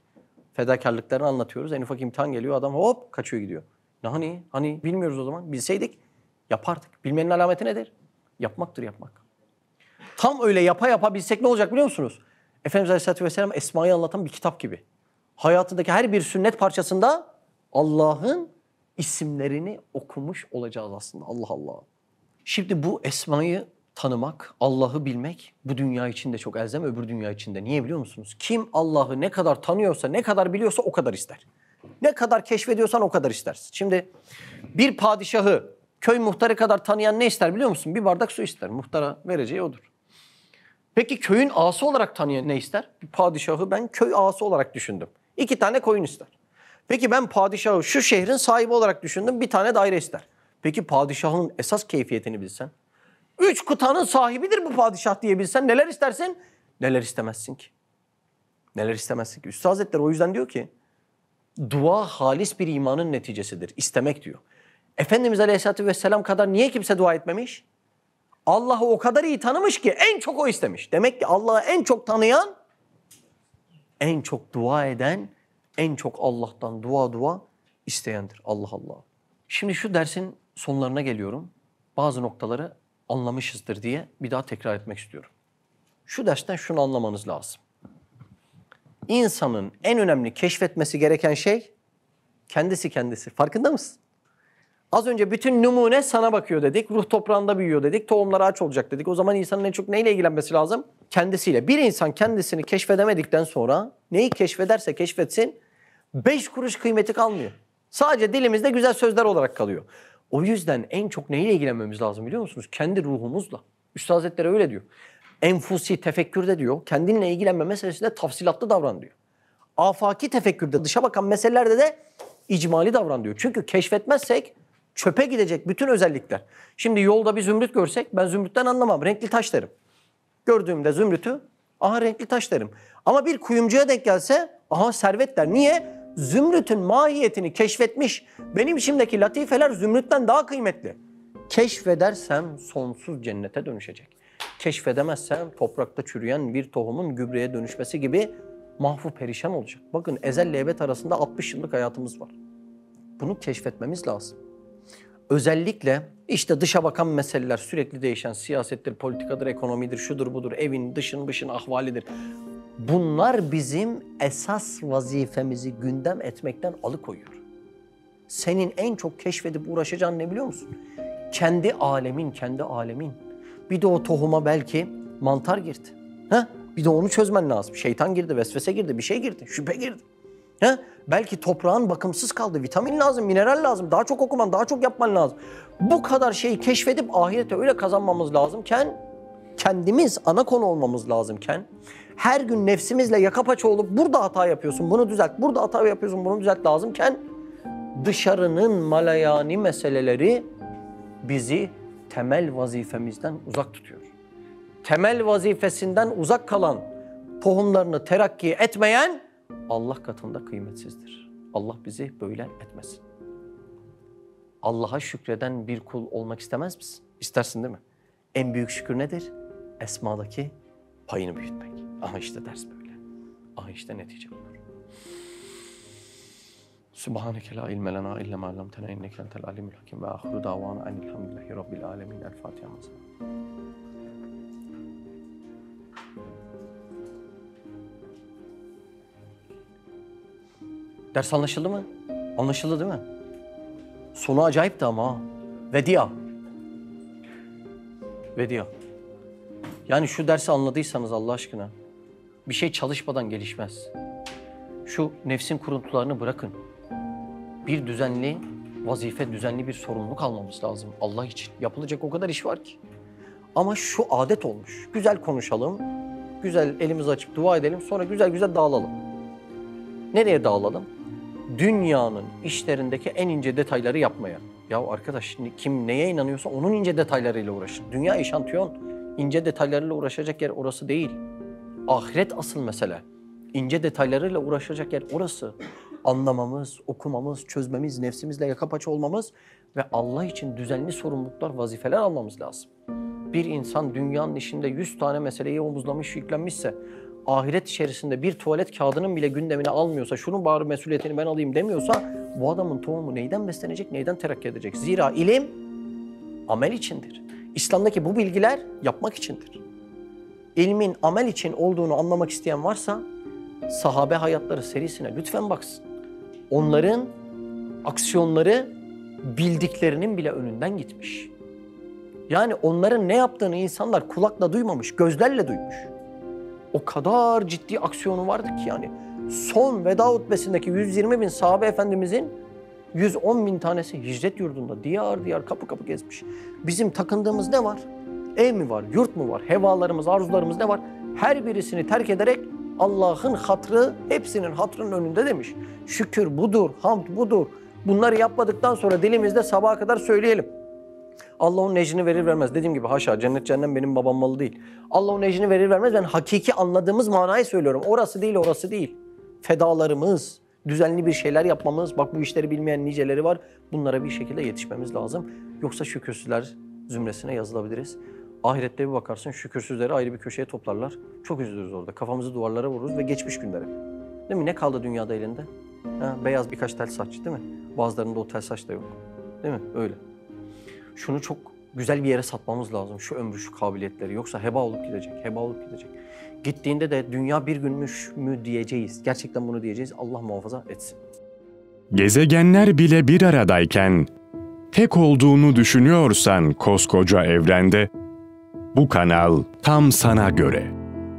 Fedakarlıklarını anlatıyoruz, en ufak imtihan geliyor, adam hop kaçıyor gidiyor. Hani bilmiyoruz o zaman, bilseydik yapardık. Bilmenin alameti nedir? Yapmaktır yapmak. Tam öyle yapa yapa bilsek ne olacak biliyor musunuz? Efendimiz Aleyhisselatü Vesselam esmayı anlatan bir kitap gibi. Hayatındaki her bir sünnet parçasında Allah'ın isimlerini okumuş olacağız aslında. Allah Allah. Şimdi bu esmayı tanımak, Allah'ı bilmek bu dünya için de çok elzem, öbür dünya için de. Niye biliyor musunuz? Kim Allah'ı ne kadar tanıyorsa, ne kadar biliyorsa o kadar ister. Ne kadar keşfediyorsan o kadar istersin. Şimdi bir padişahı köy muhtarı kadar tanıyan ne ister biliyor musun? Bir bardak su ister. Muhtara vereceği odur. Peki köyün ağası olarak tanıyan ne ister? Bir padişahı ben köy ağası olarak düşündüm. 2 tane koyun ister. Peki ben padişahı şu şehrin sahibi olarak düşündüm. 1 tane daire ister. Peki padişahın esas keyfiyetini bilsen? 3 kıtanın sahibidir bu padişah diye bilsen neler istersin? Neler istemezsin ki? Neler istemezsin ki? Üstad Hazretleri o yüzden diyor ki dua halis bir imanın neticesidir. İstemek diyor. Efendimiz Aleyhisselatü Vesselam kadar niye kimse dua etmemiş? Allah'ı o kadar iyi tanımış ki en çok o istemiş. Demek ki Allah'ı en çok tanıyan, en çok dua eden, en çok Allah'tan dua isteyendir. Allah Allah. Şimdi şu dersin sonlarına geliyorum. Bazı noktaları anlamışızdır diye bir daha tekrar etmek istiyorum. Şu dersten şunu anlamanız lazım. İnsanın en önemli keşfetmesi gereken şey kendisi. Farkında mısın? Az önce bütün numune sana bakıyor dedik. Ruh toprağında büyüyor dedik. Tohumlar ağaç olacak dedik. O zaman insanın en çok neyle ilgilenmesi lazım? Kendisiyle. Bir insan kendisini keşfedemedikten sonra neyi keşfederse keşfetsin 5 kuruş kıymeti kalmıyor. Sadece dilimizde güzel sözler olarak kalıyor. O yüzden en çok neyle ilgilenmemiz lazım biliyor musunuz? Kendi ruhumuzla. Üstad Hazretleri öyle diyor. Enfusi tefekkürde diyor. Kendinle ilgilenme meselesinde tafsilatlı davran diyor. Afaki tefekkürde, dışa bakan meselelerde de icmali davran diyor. Çünkü keşfetmezsek çöpe gidecek bütün özellikler. Şimdi yolda bir zümrüt görsek ben zümrütten anlamam. Renkli taş derim. Gördüğümde zümrütü aha renkli taş derim. Ama bir kuyumcuya denk gelse aha servet der. Niye? Zümrütün mahiyetini keşfetmiş. Benim içimdeki latifeler zümrütten daha kıymetli. Keşfedersem sonsuz cennete dönüşecek. Keşfedemezsem toprakta çürüyen bir tohumun gübreye dönüşmesi gibi mahvu perişan olacak. Bakın ezelle ebed arasında 60 yıllık hayatımız var. Bunu keşfetmemiz lazım. Özellikle işte dışa bakan meseleler, sürekli değişen siyasettir, politikadır, ekonomidir, şudur budur, evin, dışın, bışın ahvalidir. Bunlar bizim esas vazifemizi gündem etmekten alıkoyuyor. Senin en çok keşfedip uğraşacağın ne biliyor musun? Kendi alemin, kendi alemin. Bir de o tohuma belki mantar girdi. Bir de onu çözmen lazım. Şeytan girdi, vesvese girdi, bir şey girdi, şüphe girdi. Belki toprağın bakımsız kaldı. Vitamin lazım, mineral lazım. Daha çok okuman, daha çok yapman lazım. Bu kadar şeyi keşfedip ahirete öyle kazanmamız lazımken, kendimiz ana konu olmamız lazımken, her gün nefsimizle yaka paça olup burada hata yapıyorsun, bunu düzelt, burada hata yapıyorsun, bunu düzelt lazımken, dışarının malayani meseleleri bizi temel vazifemizden uzak tutuyor. Temel vazifesinden uzak kalan, tohumlarını terakki etmeyen Allah katında kıymetsizdir. Allah bizi böyle etmesin. Allah'a şükreden bir kul olmak istemez misin? İstersin değil mi? En büyük şükür nedir? Esmadaki payını büyütmek. Aha işte ders böyle. Aha işte netice olur. Subhaneke la ilme lena illa ma allamtena inneke entel alimul hakim ve ahiru davana enelhamdülillahi rabbil alemin. El Fatiha. Ders anlaşıldı mı? Anlaşıldı değil mi? Sonu acayipti ama ha. Vedia. Vedia. Yani şu dersi anladıysanız Allah aşkına bir şey çalışmadan gelişmez. Şu nefsin kuruntularını bırakın. Bir düzenli vazife, düzenli bir sorumluluk almamız lazım Allah için. Yapılacak o kadar iş var ki. Ama şu adet olmuş. Güzel konuşalım, güzel elimizi açıp dua edelim, sonra güzel güzel dağılalım. Nereye dağılalım? Dünyanın işlerindeki en ince detayları yapmaya. Ya arkadaş kim neye inanıyorsa onun ince detaylarıyla uğraşır. Dünya eşantiyon, ince detaylarıyla uğraşacak yer orası değil. Ahiret asıl mesele. İnce detaylarıyla uğraşacak yer orası. Anlamamız, okumamız, çözmemiz, nefsimizle yaka paça olmamız ve Allah için düzenli sorumluluklar, vazifeler almamız lazım. Bir insan dünyanın işinde 100 tane meseleyi omuzlamış, yüklenmişse, ahiret içerisinde bir tuvalet kağıdının bile gündemine almıyorsa, şunun bari mesuliyetini ben alayım demiyorsa, bu adamın tohumu neyden beslenecek, neyden terakki edecek? Zira ilim amel içindir. İslam'daki bu bilgiler yapmak içindir. İlmin amel için olduğunu anlamak isteyen varsa, sahabe hayatları serisine lütfen baksın. Onların aksiyonları bildiklerinin bile önünden gitmiş. Yani onların ne yaptığını insanlar kulakla duymamış, gözlerle duymuş. O kadar ciddi aksiyonu vardı ki yani. Son veda hutbesindeki 120 bin sahabe efendimizin 110 bin tanesi hicret yurdunda diyar diyar kapı kapı gezmiş. Bizim takındığımız ne var? Ev mi var, yurt mu var, hevalarımız, arzularımız ne var? Her birisini terk ederek Allah'ın hatrı hepsinin hatrının önünde demiş. Şükür budur, hamd budur. Bunları yapmadıktan sonra dilimizde sabaha kadar söyleyelim. Allah onun ecrini verir vermez. Dediğim gibi haşa cennet cehennem benim babam malı değil. Allah onun ecrini verir vermez. Ben hakiki anladığımız manayı söylüyorum. Orası değil, orası değil. Fedalarımız, düzenli bir şeyler yapmamız. Bak bu işleri bilmeyen niceleri var. Bunlara bir şekilde yetişmemiz lazım. Yoksa şükürsüzler zümresine yazılabiliriz. Ahirette bir bakarsın şükürsüzleri ayrı bir köşeye toplarlar. Çok üzülürüz orada. Kafamızı duvarlara vururuz ve geçmiş günlere. Değil mi? Ne kaldı dünyada elinde? Beyaz birkaç tel saç değil mi? Bazılarında o tel saç da yok. Değil mi? Öyle. Şunu çok güzel bir yere satmamız lazım. Şu ömrü, şu kabiliyetleri. Yoksa heba olup gidecek. Heba olup gidecek. Gittiğinde de dünya bir günmüş mü diyeceğiz. Gerçekten bunu diyeceğiz. Allah muhafaza etsin. Gezegenler bile bir aradayken tek olduğunu düşünüyorsan koskoca evrende, bu kanal tam sana göre.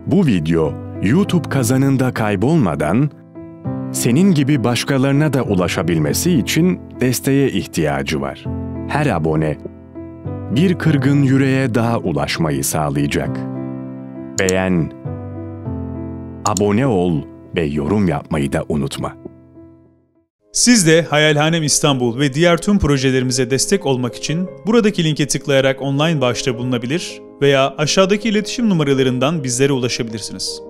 Bu video YouTube kazanında kaybolmadan, senin gibi başkalarına da ulaşabilmesi için desteğe ihtiyacı var. Her abone, bir kırgın yüreğe daha ulaşmayı sağlayacak. Beğen, abone ol ve yorum yapmayı da unutma. Siz de Hayalhanem İstanbul ve diğer tüm projelerimize destek olmak için buradaki linke tıklayarak online bağışta bulunabilir veya aşağıdaki iletişim numaralarından bizlere ulaşabilirsiniz.